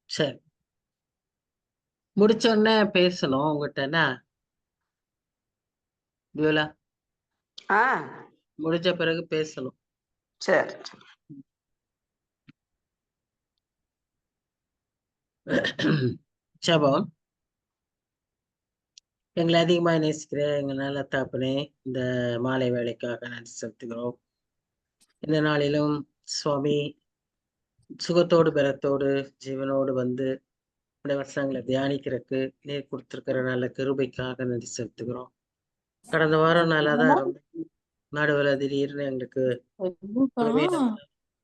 சரி, முடிச்ச உடனே பேசணும் உங்ககிட்ட என்ன வியூலா? ஆ முடிச்ச பிறகு பேசணும். சரி. ஜெபம். எங்களை அதிகமாக நேசிக்கிற எங்கள் நல்ல தகப்பனே, இந்த மாலை வேலைக்காக நன்றி செலுத்துகிறோம். இந்த நாளிலும் சுவாமி சுகத்தோடு பலத்தோடு ஜீவனோடு வந்து இந்த வசனங்களை தியானிக்கிறதுக்கு நீர் கொடுத்திருக்கிற நல்ல கிருபைக்காக நன்றி செலுத்துகிறோம். கடந்த வாரம் நல்லா தான் இருந்தோம். நடுவில் திடீர்னு எங்களுக்கு பலவீனமா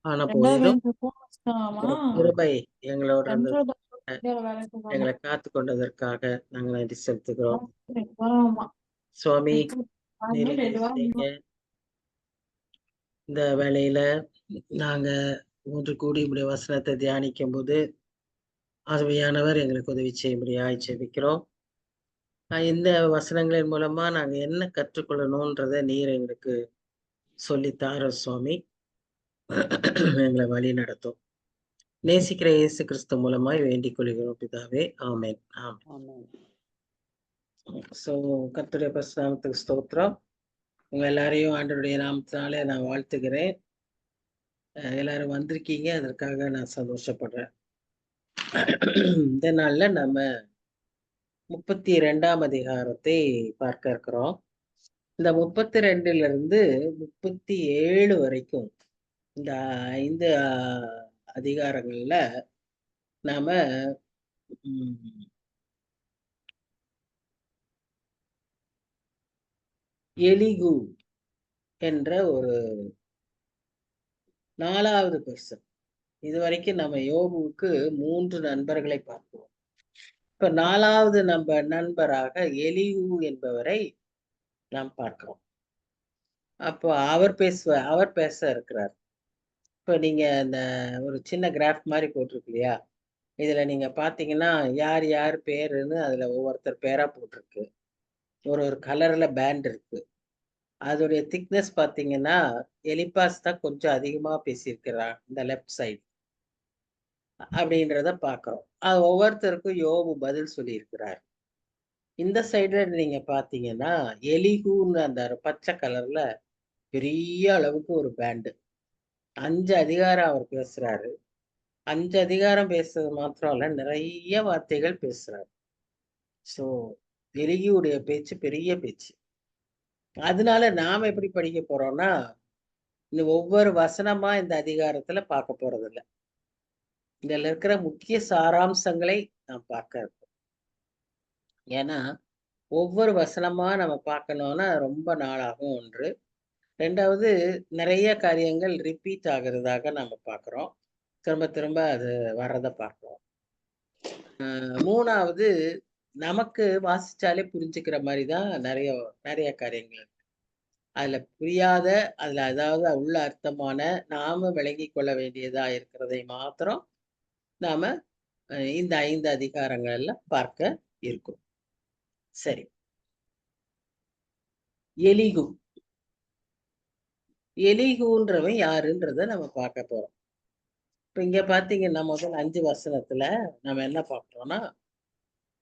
ஆன போதிலும் உங்க கிருபை எங்களோட இருந்தது. எங்களை காத்து கொண்டதற்காக நாங்கள் நன்றி செலுத்துகிறோம். சுவாமி நீர் உதவி செய்யுங்க. இந்த வேளையில நாங்க ஒன்று கூடி உடைய வசனத்தை தியானிக்கும் போது ஆவியானவர் எங்களுக்கு உதவி செய்யும்படியாய் ஜெபிக்கிறோம். இந்த வசனங்களின் மூலமா நாங்க என்ன கற்றுக்கொள்ளணும்ன்றத நீர் எங்களுக்கு சொல்லித்தார சுவாமி. எங்களை வழி நடத்தும். நேசிக்கிற இயேசு கிறிஸ்து மூலமாய் வேண்டிக் கொள்கிறோம் பிதாவே. ஆமென். ஆமென். சோ கர்த்தருடைய பரிசுத்தத்துக்கு ஸ்தோத்திரம். உங்க எல்லாரையும் ஆண்டவருடைய நாமத்தினாலே நான் வாழ்த்துகிறேன். எல்லாரும் வந்திருக்கீங்க, அதற்காக நான் சந்தோஷப்படுறேன். இந்த நாள்ல நம்ம 32ஆம் அதிகாரத்தை பார்க்க இருக்கிறோம். இந்த 32ல இருந்து 37 வரைக்கும் இந்த 5 அதிகாரங்கள்ல நாம எலிகு என்ற ஒரு 4வது பர்சன். இதுவரைக்கும் நம்ம யோபுவுக்கு 3 நண்பர்களை பார்க்கிறோம். இப்ப 4வது நண்பராக எலிகு என்பவரை நாம் பார்க்கிறோம். அப்போ அவர் பேச இருக்கிறார். இப்ப நீங்க இந்த ஒரு சின்ன கிராஃப் மாதிரி போட்டிருக்கு இல்லையா? இதுல நீங்க பாத்தீங்கன்னா யார் யார் பேருன்னு அதுல ஒவ்வொருத்தர் பேரா போட்டிருக்கு. ஒரு கலர்ல பேண்ட் இருக்கு. அதோடைய திக்னஸ் பாத்தீங்கன்னா எலிபாஸ் தான் கொஞ்சம் அதிகமா பேசியிருக்கிறார் இந்த லெஃப்ட் சைடு அப்படின்றத பாக்குறோம். அது ஒவ்வொருத்தருக்கும் யோபு பதில் சொல்லியிருக்கிறார். இந்த சைடுல நீங்க பாத்தீங்கன்னா எலிகுன்னு அந்த பச்சை கலர்ல பெரிய அளவுக்கு ஒரு பேண்டு 5 அதிகாரம் அவர் பேசுறாரு. 5 அதிகாரம் பேசுறது மாத்திரம் இல்ல, நிறைய வார்த்தைகள் பேசுறாரு. சோ எலிகியுடைய பேச்சு பெரிய பேச்சு. அதனால நாம எப்படி படிக்க போறோம்னா இந்த ஒவ்வொரு வசனமா இந்த அதிகாரத்துல பார்க்க போறது இல்ல. இதுல இருக்கிற முக்கிய சாராம்சங்களை நாம் பார்க்க இருக்கோம். ஏன்னா ஒவ்வொரு வசனமா நம்ம பார்க்கணும்னா ரொம்ப நாளாகும் ஒன்று. 2வது நிறைய காரியங்கள் ரிப்பீட் ஆகுறதாக நம்ம பார்க்கிறோம். திரும்ப திரும்ப அது வர்றதை பார்க்கிறோம். 3வது நமக்கு வாசிச்சாலே புரிஞ்சுக்கிற மாதிரிதான் நிறைய நிறைய காரியங்கள் இருக்கு. அதுல புரியாத அதுல அதாவது உள்ள அர்த்தமான நாம விளங்கி கொள்ள வேண்டியதா இருக்கிறதை மாத்திரம் நாம இந்த 5 அதிகாரங்கள்ல பார்க்க இருக்கும். சரி, எலிகுன்றவன் யாருன்றத நம்ம பார்க்க போறோம். இப்ப இங்க பாத்தீங்கன்னா முதல் 5 வசனத்துல நம்ம என்ன பார்க்கிறோம்னா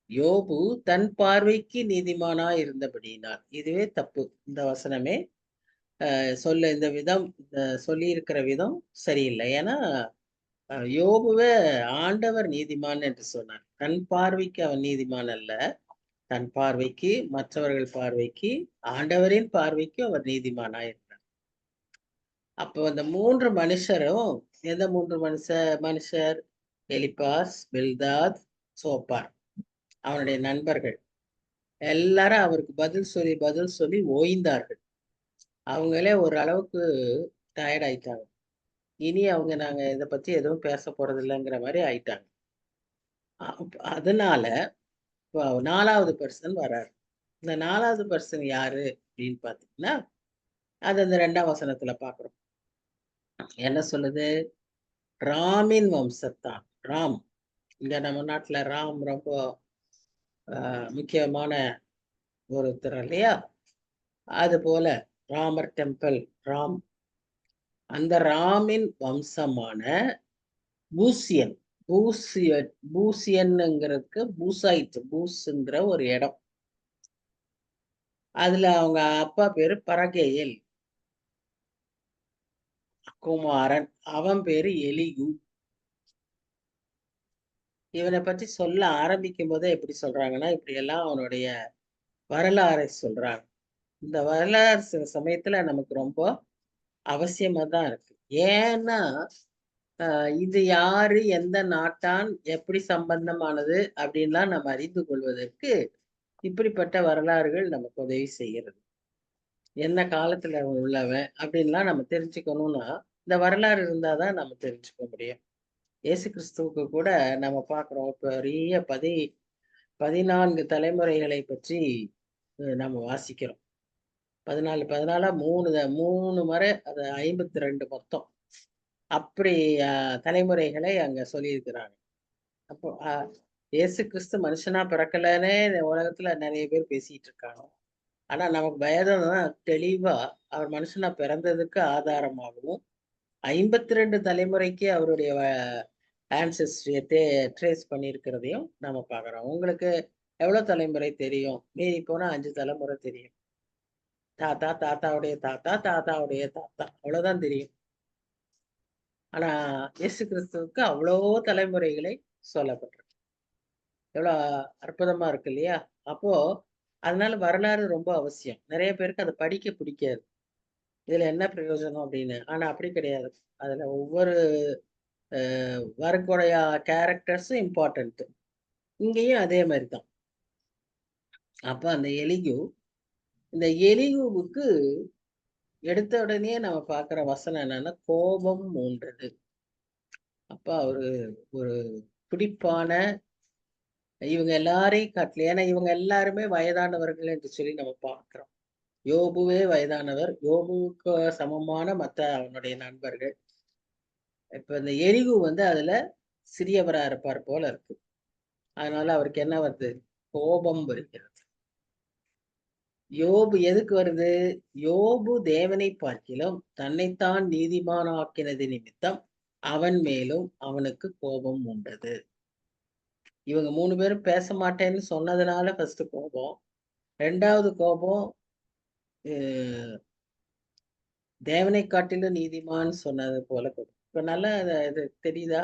யோபு தன் பார்வைக்கு நீதிமானா இருந்தபடியினால். இதுவே தப்பு. இந்த வசனமே இந்த விதம் சொல்லி இருக்கிற விதம் சரியில்லை. ஏன்னா யோபுவே ஆண்டவர் நீதிமான் என்று சொன்னார். தன் பார்வைக்கு அவன் நீதிமான் அல்ல. தன் பார்வைக்கு, மற்றவர்கள் பார்வைக்கு, ஆண்டவரின் பார்வைக்கு அவர் நீதிமானாயிருந்தார். அப்போ அந்த 3 மனுஷரும் எந்த 3 மனுஷர்? எலிபாஸ், பில்தாத், சோப்பார், அவனுடைய நண்பர்கள் எல்லாரும் அவருக்கு பதில் சொல்லி ஓய்ந்தார்கள். அவங்களே ஒரு அளவுக்கு டயர்ட் ஆயிட்டாங்க. இனி நாங்க இதை பத்தி எதுவும் பேச போறது இல்லைங்கிற மாதிரி ஆயிட்டாங்க. அதனால 4வது பர்சன் வர்றாரு. இந்த 4வது பர்சன் யாரு அப்படின்னு பாத்தீங்கன்னா அது அந்த 2ஆம் வசனத்துல பாக்குறோம். என்ன சொல்லுது? ராமின் வம்சத்தான். ராம், இங்க நம்ம நாட்டுல ராம் ரொம்ப முக்கியமான ஒருத்தர் இல்லையா? அது போல ராமர் டெம்பிள், ராம் அந்த ராமின் வம்சமான பூசியன் பூசியன்ங்கிறதுக்கு பூஸ்ங்கிற ஒரு இடம். அதுல அவங்க அப்பா பேரு பரகேயல், குமாரன். அவன் பேரு எலிகு. இவனை பற்றி சொல்ல ஆரம்பிக்கும் போதே எப்படி சொல்றாங்கன்னா, இப்படி எல்லாம் அவனுடைய வரலாறை சொல்றாங்க. இந்த வரலாறு சில சமயத்துல நமக்கு ரொம்ப அவசியமா தான் இருக்கு. ஏன்னா இது யாரு, எந்த நாட்டான், எப்படி சம்பந்தமானது அப்படின்லாம் நம்ம அறிந்து கொள்வதற்கு இப்படிப்பட்ட வரலாறுகள் நமக்கு உதவி செய்கிறது. என்ன காலத்துல உள்ளவன் அப்படின்லாம் நம்ம தெரிஞ்சுக்கணும்னா இந்த வரலாறு இருந்தாதான் நம்ம தெரிஞ்சுக்க முடியும். இயேசு கிறிஸ்துவுக்கு கூட நம்ம பார்க்கிறோம், பெரிய 14 தலைமுறைகளை பற்றி நம்ம வாசிக்கிறோம். 14 3 முறை அது 52 மொத்தம். அப்படி தலைமுறைகளை அங்க சொல்லியிருக்கிறாங்க. அப்போ இயேசு கிறிஸ்து மனுஷனா பிறக்கலன்னே இந்த உலகத்துல நிறைய பேர் பேசிட்டு இருக்காங்க. ஆனா நமக்கு வேதம் தான் தெளிவா அவர் மனுஷனா பிறந்ததுக்கு ஆதாரமாகவும் 52 தலைமுறைக்கு அவருடைய ஆன்செஸ்ட்ரியை ட்ரேஸ் பண்ணியிருக்கிறதையும் நம்ம பார்க்குறோம். உங்களுக்கு எவ்வளவு தலைமுறை தெரியும்? மீறி போனா 5 தலைமுறை தெரியும். தாத்தா, தாத்தாவுடைய தாத்தா, தாத்தாவுடைய தாத்தா, அவ்வளவுதான் தெரியும். ஆனா இயேசு கிறிஸ்துவுக்கு அவ்வளோ தலைமுறைகளை சொல்லப்பட்டிருக்கு. எவ்வளோ அற்புதமா இருக்கு இல்லையா? அப்போ அதனால வரலாறு ரொம்ப அவசியம். நிறைய பேருக்கு அதை படிக்க பிடிக்காது. இதுல என்ன பிரயோஜனம் அப்படின்னு. ஆனா அப்படி கிடையாது. அதுல ஒவ்வொரு வரக்கூடிய கேரக்டர்ஸும் இம்பார்ட்டன்ட். இங்கேயும் அதே மாதிரி தான். அப்ப அந்த இந்த எலிகுவுக்கு எடுத்த உடனே நம்ம பார்க்கிற வசனம் என்னன்னா, கோபம் மூண்டது. அப்ப அவரு ஒரு பிடிப்பான இவங்க எல்லாரையும் காட்டல. ஏன்னா இவங்க எல்லாருமே வயதானவர்கள் என்று சொல்லி நம்ம பார்க்கிறோம். யோபுவே வயதானவர். யோபுவுக்கு சமமான மத்த அவனுடைய நண்பர்கள். இப்ப இந்த எலிகு அதுல சிறியவரா இருப்பார் போல இருக்கு. அதனால அவருக்கு என்ன வருது? கோபம் வருகிறது. யோபு எதுக்கு வருது? யோபு தேவனை பார்க்கிலும் தன்னைத்தான் நீதிமானாக்கினது நிமித்தம் அவன் மேலும் அவனுக்கு கோபம் உண்டது. இவங்க 3 பேரும் பேச மாட்டேன்னு சொன்னதுனால ஃபர்ஸ்ட் கோபம். 2வது கோபம் தேவனை காட்டிலும் நீதிமான் சொன்னது போல கோபம். இப்ப நல்லா இது தெரியுதா?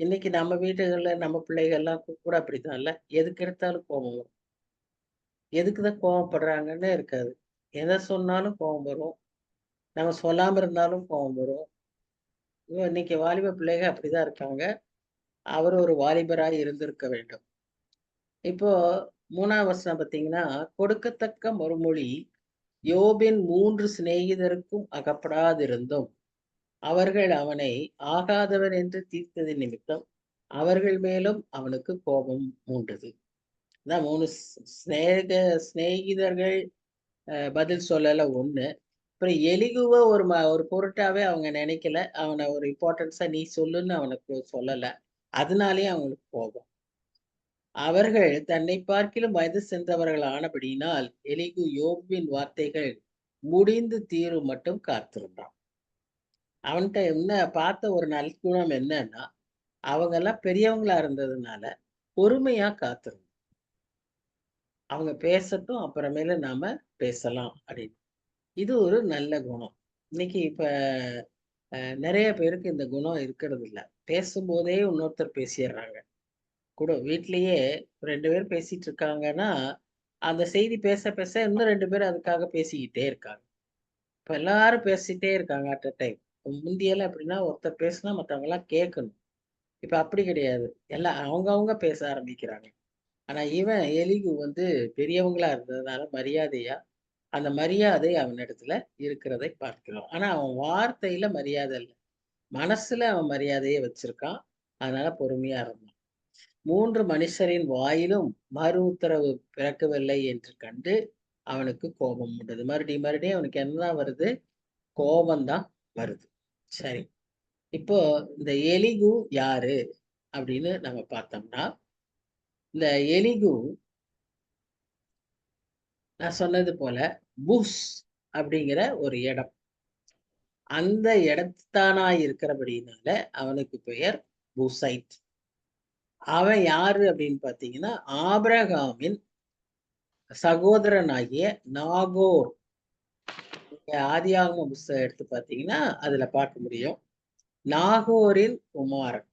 இன்னைக்கு நம்ம வீடுகள்ல நம்ம பிள்ளைகள்லாம் கூட அப்படித்தான்ல. எதுக்கு எடுத்தாலும் கோபம் வரும். எதுக்குதான் கோவப்படுறாங்கன்னு இருக்காது. எதை சொன்னாலும் கோபம் வரும். நம்ம சொல்லாம இருந்தாலும் கோபம் வரும். இன்னைக்கு வாலிப பிள்ளைங்க அப்படிதான் இருக்காங்க. அவர் ஒரு வாலிபராய் இருந்திருக்க வேண்டும். இப்போ 3ஆம் வசனம் பார்த்தீங்கன்னா, கொடுக்கத்தக்க மறுமொழி யோபின் 3 சிநேகிதருக்கும் அகப்படாதிருந்தும் அவர்கள் அவனை ஆகாதவன் என்று தீர்த்தது நிமித்தம் அவர்கள் மேலும் அவனுக்கு கோபம் மூண்டது. அதான் 3 சிநேகிதர்கள் பதில் சொல்லல ஒண்ணு. அப்புறம் எலிகுவ ஒரு பொருட்டாவே அவங்க நினைக்கல. அவனை ஒரு இம்பார்ட்டன்ஸா நீ சொல்லுன்னு அவனுக்கு சொல்லல. அதனாலேயே அவங்களுக்கு கோபம். அவர்கள் தன்னை பார்க்கிலும் வயது சென்றவர்கள் ஆனபடியினால் எலிகு யோபின் வார்த்தைகள் முடிந்து தீரும் மட்டும் காத்திருந்தான். அவன்கிட்ட என்ன பார்த்த ஒரு நற்குணம் என்னன்னா, அவங்க எல்லாம் பெரியவங்களா இருந்ததுனால பொறுமையா காத்திருந்தான். அவங்க பேசட்டும், அப்புறமேல நாம பேசலாம் அப்படின்னு. இது ஒரு நல்ல குணம். இன்னைக்கு இப்ப நிறைய பேருக்கு இந்த குணம் இருக்கிறது இல்ல. பேசும்போதே இன்னொருத்தர் பேசிடுறாங்க. கூட வீட்லயே 2 பேர் பேசிட்டு இருக்காங்கன்னா, அந்த செய்தி பேச பேச இன்னும் 2 பேர் அதுக்காக பேசிக்கிட்டே இருக்காங்க. இப்ப எல்லாரும் பேசிட்டே இருக்காங்க அட் அ டைம். முந்தியெல்லாம் எப்படின்னா ஒருத்தர் பேசினா மத்தவங்கலாம் கேட்கணும். இப்ப அப்படி கிடையாது. எல்லாம் அவங்கவங்க பேச ஆரம்பிக்கிறாங்க. ஆனா இவன் எலிகு பெரியவங்களா இருந்ததுனால மரியாதையா அந்த மரியாதை அவனிடத்துல இருக்கிறதை பார்க்கிறோம். ஆனா அவன் வார்த்தையில மரியாதை இல்ல. மனசுல அவன் மரியாதையை வச்சிருக்கான். அதனால பொறுமையா இருந்தான். 3 மனுஷரின் வாயிலும் மறு உத்தரவு பிறக்கவில்லை என்று கண்டு அவனுக்கு கோபம் உண்டது. மறுபடியும் அவனுக்கு என்னதான் வருது? கோபம் தான் வருது. சரி. இப்போ இந்த எலிகு யாரு அப்படின்னு நம்ம பார்த்தோம்னா, இந்த எலிகு நான் சொன்னது போல பூஸ் அப்படிங்கிற ஒரு இடம். அந்த இடத்தானாய் இருக்கிறபடினால அவனுக்கு பெயர் பூசைட். அவன் யாரு அப்படின்னு பாத்தீங்கன்னா ஆபிரகாமின் சகோதரனாகிய நாகோர். நீங்க ஆதியாகம புஸ்தகம் எடுத்து பாத்தீங்கன்னா அதுல பார்க்க முடியும். நாகோரின் குமாரன்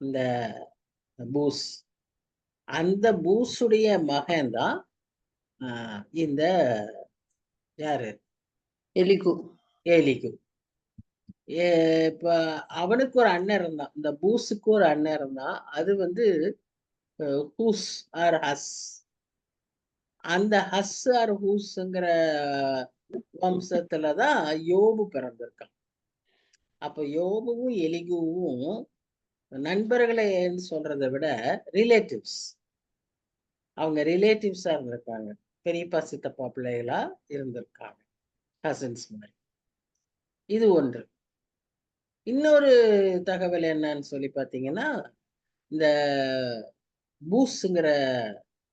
இந்த பூஸ். அந்த பூசுடைய மகன் தான் இந்த யாரு எலிகு. ஏலிகு. இப்ப அவனுக்கு ஒரு அண்ணன் இருந்தான், இந்த பூஸுக்கு ஒரு அண்ணன் இருந்தான். அது வந்து ஹூஸ் ஆர் ஹஸ். அந்த ஹஸ் ஆர் ஹூஸ்ங்கிற வம்சத்துலதான் யோபு பிறந்திருக்கான். அப்ப யோபுவும் எலிகுவும் நண்பர்களை சொல்றதை விட ரிலேட்டிவ்ஸ். அவங்க ரிலேட்டிவ்ஸா இருந்திருக்காங்க, பெரியப்பா சித்தப்பா பிள்ளைகளா இருந்திருக்காங்க, கசின்ஸ் மாதிரி. இது ஒன்று. இன்னொரு தகவல் என்னன்னு சொல்லி பார்த்தீங்கன்னா, இந்த பூஸ்ங்கிற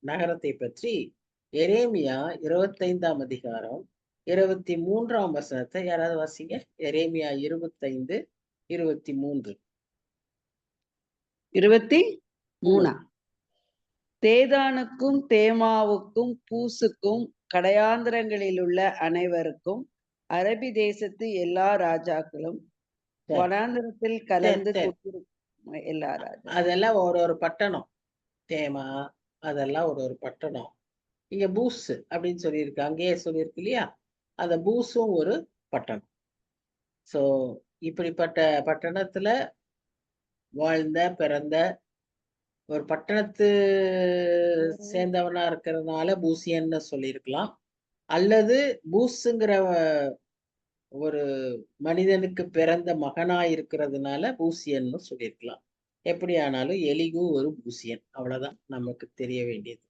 நகரத்தை பற்றி எரேமியா 25ஆம் அதிகாரம் 23ஆம் வசனத்தை யாராவது வாசிங்க. எரேமியா 25:23. 23. தேதானுக்கும் தேமாவுக்கும் பூசுக்கும் கடையாந்திரங்களில் உள்ள அனைவருக்கும் அரபி தேசத்து எல்லா ராஜாக்களும் வனாந்திரத்தில் கலந்து கொண்டிருக்கும் எல்லா ராஜா. அதெல்லாம் ஒரு பட்டணம். தேமா அதெல்லாம் ஒரு பட்டணம். இங்க பூஸ் அப்படின்னு சொல்லியிருக்கு, அங்கேயே சொல்லியிருக்கு இல்லையா? அந்த பூஸும் ஒரு பட்டணம். சோ இப்படிப்பட்ட பட்டணத்துல வாழ்ந்த பிறந்த ஒரு பட்டணத்து சேர்ந்தவனா இருக்கிறதுனால பூசியன்னு சொல்லியிருக்கலாம், அல்லது பூஸுங்கிற ஒரு மனிதனுக்கு பிறந்த மகனாய் இருக்கிறதுனால பூசியன்னு சொல்லியிருக்கலாம். எப்படி ஆனாலும் எலிகு ஒரு பூசியன், அவ்வளவுதான் நமக்கு தெரிய வேண்டியது.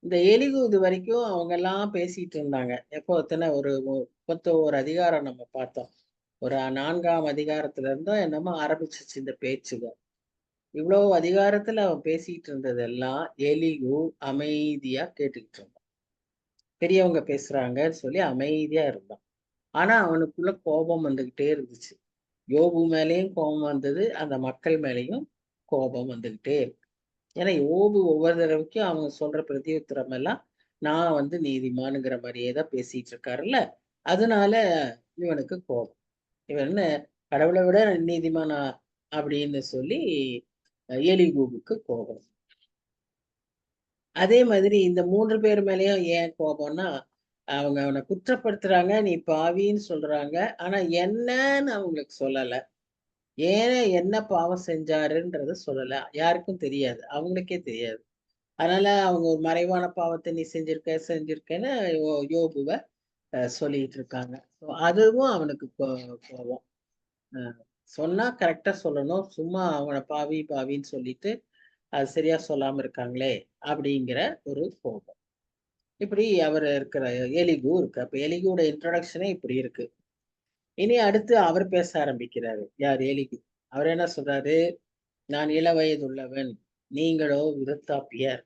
இந்த எலிகு இது வரைக்கும் அவங்க எல்லாம் பேசிட்டு இருந்தாங்க. எப்போ ஒரு 31 அதிகாரம் நம்ம பார்த்தோம். ஒரு 4ஆம் அதிகாரத்துல இருந்தோ என்னமோ ஆரம்பிச்சிச்சு இந்த பேச்சுகள். இவ்வளவு அதிகாரத்துல அவன் பேசிட்டு இருந்ததெல்லாம் எலிகு அமைதியா கேட்டுக்கிட்டு இருந்தான். பெரியவங்க பேசுறாங்கன்னு சொல்லி அமைதியா இருந்தான். ஆனா அவனுக்குள்ள கோபம் வந்துகிட்டே இருந்துச்சு. யோபு மேலேயும் கோபம் வந்தது, அந்த மக்கள் மேலேயும் கோபம் வந்துகிட்டே இருக்கு. ஏன்னா யோபு ஒவ்வொரு தடவைக்கும் அவங்க சொல்ற பிரதியுத்தரம் எல்லாம் நான் வந்து நீதிமானுங்கிற மாதிரியே தான் பேசிட்டு இருக்காருல்ல, அதனால இவனுக்கு கோபம். இவன் என்ன கடவுளை விட நீதிமானா அப்படின்னு சொல்லி எலிகூபுக்கு கோபம். அதே மாதிரி இந்த 3 பேர் மேலேயும் ஏன் கோபம்னா, அவங்க அவனை குற்றப்படுத்துறாங்க, நீ பாவின்னு சொல்றாங்க. ஆனா என்னன்னு அவங்களுக்கு சொல்லல. ஏன் என்ன பாவம் செஞ்சாருன்றத சொல்லல. யாருக்கும் தெரியாது, அவங்களுக்கே தெரியாது. அதனால அவங்க ஒரு மறைவான பாவத்தை நீ செஞ்சிருக்கேன்னு யோபுவ சொல்லிட்டு இருக்காங்க. அதுவும் அவனுக்கு கோபம். சொன்னா கரெக்டா சொல்லணும், சும்மா அவனை பாவி பாவின்னு சொல்லிட்டு அது சரியா சொல்லாம இருக்காங்களே அப்படிங்கிற ஒரு கோபம். இப்படி அவர் இருக்கிற எலிகு இருக்கு. அப்ப எலிகுவோட இன்ட்ரோடக்ஷனே இப்படி இருக்கு. இனி அடுத்து அவர் பேச ஆரம்பிக்கிறாரு. யார்? எலிகு. அவர் என்ன சொல்றாரு? நான் இள வயதுள்ளவன், நீங்களோ விருத்தாப்பியர்.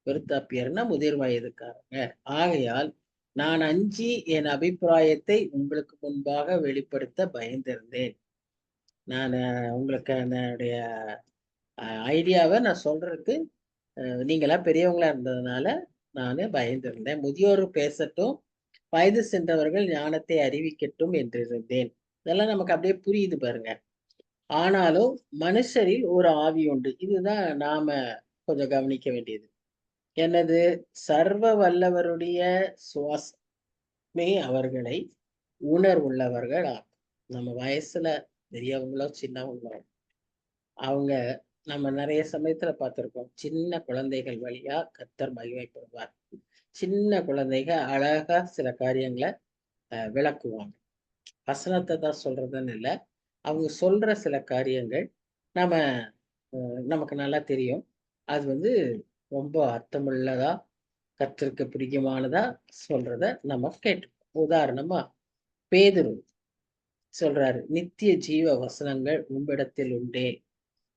விருத்தாப்பியர்னா முதிர் வயதுக்காரங்க. ஆகையால் நான் அஞ்சி என் அபிப்பிராயத்தை உங்களுக்கு முன்பாக வெளிப்படுத்த பயந்திருந்தேன். நான் உங்களுக்கு என்னுடைய ஐடியாவை நான் சொல்றதுக்கு நீங்களா பெரியவங்களா இருந்ததுனால நான் பயந்திருந்தேன். முதியோர் பேசட்டும், வயது சென்றவர்கள் ஞானத்தை அறிவிக்கட்டும் என்றிருந்தேன். இதெல்லாம் நமக்கு அப்படியே புரியுது பாருங்க. ஆனாலும் மனுஷரில் ஒரு ஆவி உண்டு. இதுதான் நாம கொஞ்சம் கவனிக்க வேண்டியது. என்னது? சர்வ வல்லவருடைய சுவாசமே அவர்களை உணர்வுள்ளவர்கள் ஆகும். நம்ம வயசுல பெரியவங்களோ சின்னவங்களோ அவங்க நம்ம நிறைய சமயத்துல பார்த்திருக்கோம். சின்ன குழந்தைகள் வழியா கர்த்தர் மகிமைப்படுவார். சின்ன குழந்தைங்க அழகா சில காரியங்களை விளக்குவாங்க. வசனத்தை தான் சொல்றதுன்னு இல்லை, அவங்க சொல்ற சில காரியங்கள் நம்ம நமக்கு நல்லா தெரியும். அது வந்து ரொம்ப அர்த்தமுள்ளதா, கர்த்தருக்கு பிடிக்குமானதா சொல்றத நம்ம கேட்டோம். உதாரணமா பேதுரு சொல்றாரு, நித்திய ஜீவ வசனங்கள் உம்மிடத்தில் உண்டே.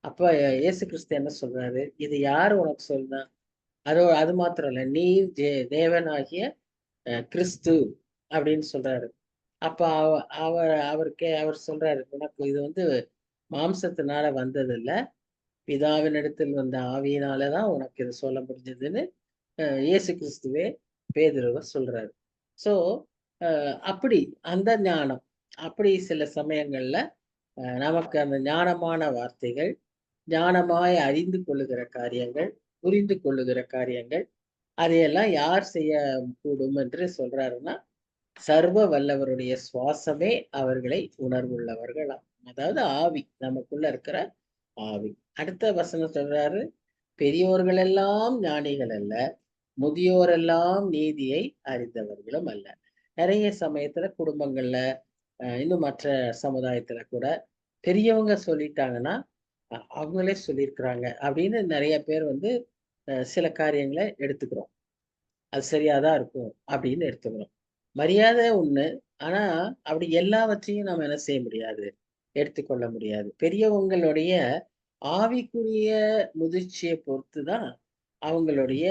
அப்ப இயேசு கிறிஸ்து என்ன சொல்றாரு? இது யாரு உனக்கு சொல்றா? அது மாத்திரம் இல்ல, நீ தேவனாகிய கிறிஸ்து அப்படின்னு சொல்றாரு. அப்ப அவர் சொல்றாரு, உனக்கு இது வந்து மாம்சத்தினால வந்ததில்ல, பிதாவினிடத்தில் வந்த ஆவியினால தான் உனக்கு இது சொல்ல முடிஞ்சதுன்னு இயேசு கிறிஸ்துவே பேதுருவ சொல்றாரு. ஸோ அப்படி அந்த ஞானம், அப்படி சில சமயங்கள்ல நமக்கு அந்த ஞானமான வார்த்தைகள், ஞானமாய் அறிந்து கொள்ளுகிற காரியங்கள், புரிந்து கொள்ளுகிற காரியங்கள், அதையெல்லாம் யார் செய்ய கூடும் என்று சொல்றாருன்னா, சர்வ வல்லவருடைய சுவாசமே அவர்களை உணர்வுள்ளவர்களாம். அதாவது ஆவி, நமக்குள்ள இருக்கிற ஆவி. அடுத்த வசனம் சொல்றாரு, பெரியோர்கள் எல்லாம் ஞானிகள் அல்ல, முதியோரெல்லாம் நீதியை அறிந்தவர்களும் அல்ல. நிறைய சமயத்துல குடும்பங்கள்ல இன்னும் மற்ற சமுதாயத்துல கூட பெரியவங்க சொல்லிட்டாங்கன்னா அவங்களே சொல்லியிருக்கிறாங்க அப்படின்னு நிறைய பேர் வந்து சில காரியங்களை எடுத்துக்கிறோம். அது சரியாதான் இருக்கும் அப்படின்னு எடுத்துக்கிறோம். மரியாதை ஒண்ணு. ஆனா அப்படி எல்லாவற்றையும் நம்ம என்ன செய்ய முடியாது, எடுத்துக்கொள்ள முடியாது. பெரியவங்களுடைய ஆவிக்குரிய முதிர்ச்சியை பொறுத்துதான் அவங்களுடைய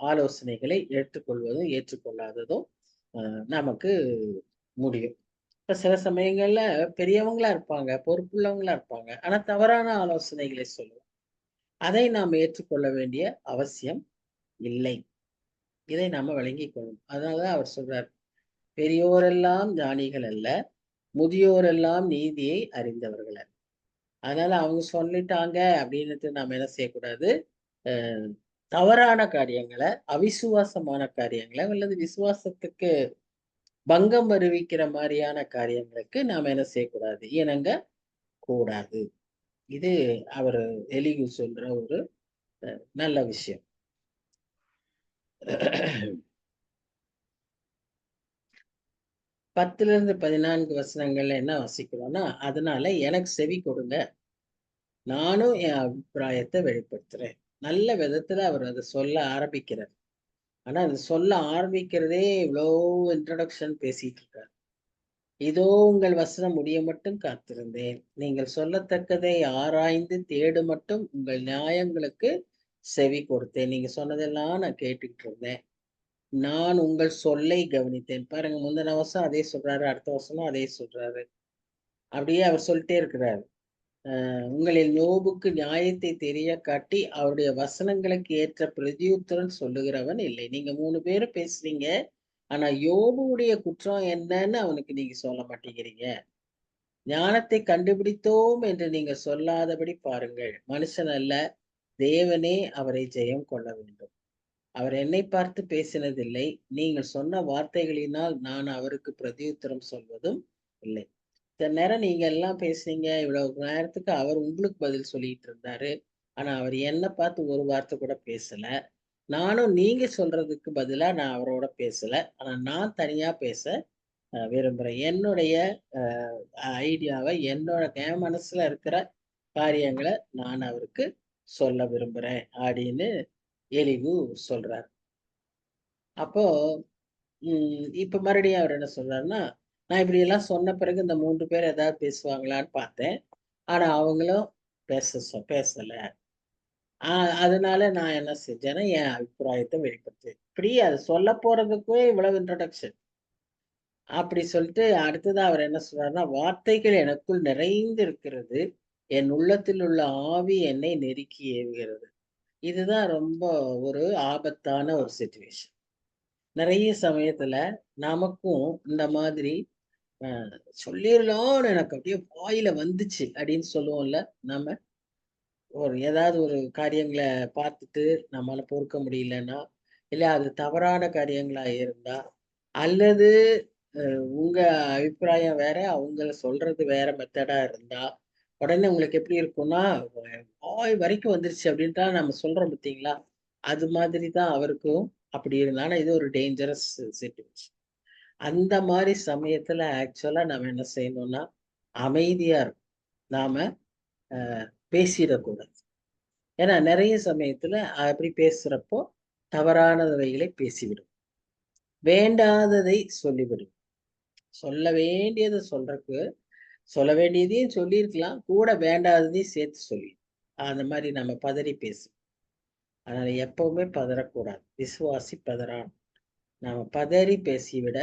ஆலோசனைகளை ஏற்றுக்கொள்வதும் ஏற்றுக்கொள்ளாததும் நமக்கு முடியும். இப்ப சில சமயங்கள்ல பெரியவங்களா இருப்பாங்க, பொறுப்புள்ளவங்களா இருப்பாங்க. ஆனா தவறான ஆலோசனைகளை சொல்லுவோம். அதை நாம் ஏற்றுக்கொள்ள வேண்டிய அவசியம் இல்லை. இதை நாம விளங்கிக் கொள்ளணும். அதனாலதான் அவர் சொல்றார், பெரியோரெல்லாம் ஞானிகள் அல்ல, முதியோரெல்லாம் நீதியை அறிந்தவர்கள் அல்ல. அதனால அவங்க சொல்லிட்டாங்க அப்படின்னுட்டு நாம என்ன செய்யக்கூடாது, அஹ் தவறான காரியங்களை, அவிசுவாசமான காரியங்களை அல்லது விசுவாசத்துக்கு பங்கம் வருவிக்கிற மாதிரியான காரியங்களுக்கு நாம என்ன செய்யக்கூடாது, இணங்க கூடாது. இது அவர் எலிகு சொல்ற ஒரு நல்ல விஷயம். 10-14 வசனங்கள்ல என்ன வாசிக்கிறோம்னா, அதனால எனக்கு செவி கொடுங்க, நானும் என் அபிப்பிராயத்தை வெளிப்படுத்துறேன். நல்ல விதத்துல அவர் அதை சொல்ல ஆரம்பிக்கிறார். ஆனா அது சொல்ல ஆரம்பிக்கிறதே இவ்வளோ இன்ட்ரடக்ஷன் பேசிட்டு இருக்காரு. இதோ உங்கள் வசனம் முடிய மட்டும் காத்திருந்தேன், நீங்கள் சொல்லத்தக்கதை ஆராய்ந்து தேடு மட்டும் உங்கள் நியாயங்களுக்கு செவி கொடுத்தேன். நீங்க சொன்னதெல்லாம் நான் கேட்டுக்கிட்டு இருந்தேன், நான் உங்கள் சொல்லை கவனித்தேன். பாருங்க, முந்தின வருஷம் அதே சொல்றாரு, அடுத்த வருஷமும் அதே சொல்றாரு. அப்படியே அவர் சொல்லிட்டே இருக்கிறாரு. உங்களில் யோபுக்கு நியாயத்தை தெரிய காட்டி அவருடைய வசனங்களுக்கு ஏற்ற பிரதியுத்தரம் சொல்லுகிறவன் இல்லை. நீங்க 3 பேரும் பேசுறீங்க, ஆனா யோபுடைய குற்றம் என்னன்னு அவனுக்கு நீங்க சொல்ல மாட்டேங்கிறீங்க. ஞானத்தை கண்டுபிடித்தோம் என்று நீங்க சொல்லாதபடி பாருங்கள். மனுஷன் அல்ல, தேவனே அவரை ஜெயம் கொள்ள வேண்டும். அவர் என்னை பார்த்து பேசினதில்லை, நீங்கள் சொன்ன வார்த்தைகளினால் நான் அவருக்கு பிரதியுத்தரம் சொல்வதும் இல்லை. இத்தனை நேரம் நீங்க எல்லாம் பேசுனீங்க, இவ்வளவு நேரத்துக்கு அவர் உங்களுக்கு பதில் சொல்லிட்டு இருந்தாரு. ஆனா அவர் என்ன பார்த்து ஒரு வார்த்தை கூட பேசல. நானும் நீங்க சொல்றதுக்கு பதிலா நான் அவரோட பேசல. ஆனா நான் தனியா பேச விரும்புறேன். என்னுடைய ஐடியாவை, என் மனசுல இருக்கிற காரியங்களை நான் அவருக்கு சொல்ல விரும்புறேன் அப்படின்னு எலிகு சொல்றார். அப்போ இப்ப மறுபடியும் அவர் என்ன சொல்றாருன்னா, நான் இப்படி எல்லாம் சொன்ன பிறகு இந்த 3 பேர் ஏதாவது பேசுவாங்களான்னு பார்த்தேன். ஆனா அவங்களும் பேசல. அதனால நான் என்ன செஞ்சேன்னா, என் அபிப்பிராயத்தை வெளிப்படுத்தேன். இப்படி அது சொல்ல போறதுக்கே இவ்வளவு இன்ட்ரோடக்ஷன். அப்படி சொல்லிட்டு அடுத்ததா அவர் என்ன சொல்றாருன்னா, வார்த்தைகள் எனக்குள் நிறைந்து இருக்கிறது, என் உள்ளத்தில் உள்ள ஆவி என்னை நெருக்கி ஏவுகிறது. இதுதான் ரொம்ப ஒரு ஆபத்தான ஒரு சிச்சுவேஷன். நிறைய சமயத்துல நமக்கும் இந்த மாதிரி சொல்லிடலாம்னு எனக்கு அப்படியே வாயில வந்துச்சு அப்படின்னு சொல்லுவோம்ல. நம்ம ஏதாவது ஒரு காரியங்களை பார்த்துட்டு நம்மளால பொறுக்க முடியலன்னா, இல்ல அது தவறான காரியங்களா இருந்தா, அல்லது உங்க அபிப்பிராயம் வேற, அவங்க சொல்றது வேற மெத்தடா இருந்தா, உடனே உங்களுக்கு எப்படி இருக்கும்னா, வாய் வரைக்கும் வந்துருச்சு அப்படின்ட்டா நம்ம சொல்றோம் பார்த்தீங்களா? அது மாதிரி தான் அவருக்கும் அப்படி இருந்தா. ஆனா இது ஒரு டேஞ்சரஸ் சிச்சுவேஷன். அந்த மாதிரி சமயத்துல ஆக்சுவலா நம்ம என்ன செய்யணும்னா, அமைதியா இருக்கணும். நாம பேசிடக்கூடாது. ஏன்னா நிறைய சமயத்துல அப்படி பேசுறப்போ தவறானவைகளை பேசிவிடும். வேண்டாததை சொல்லிவிடும். சொல்ல வேண்டியதை சொல்ல வேண்டியதையும் சொல்லியிருக்கலாம், கூட வேண்டாததையும் சேர்த்து சொல்லி அந்த மாதிரி நம்ம பதறி பேசும். அதனால எப்பவுமே பதறக்கூடாது. விசுவாசி பதறான். நாம பதறி பேசிவிட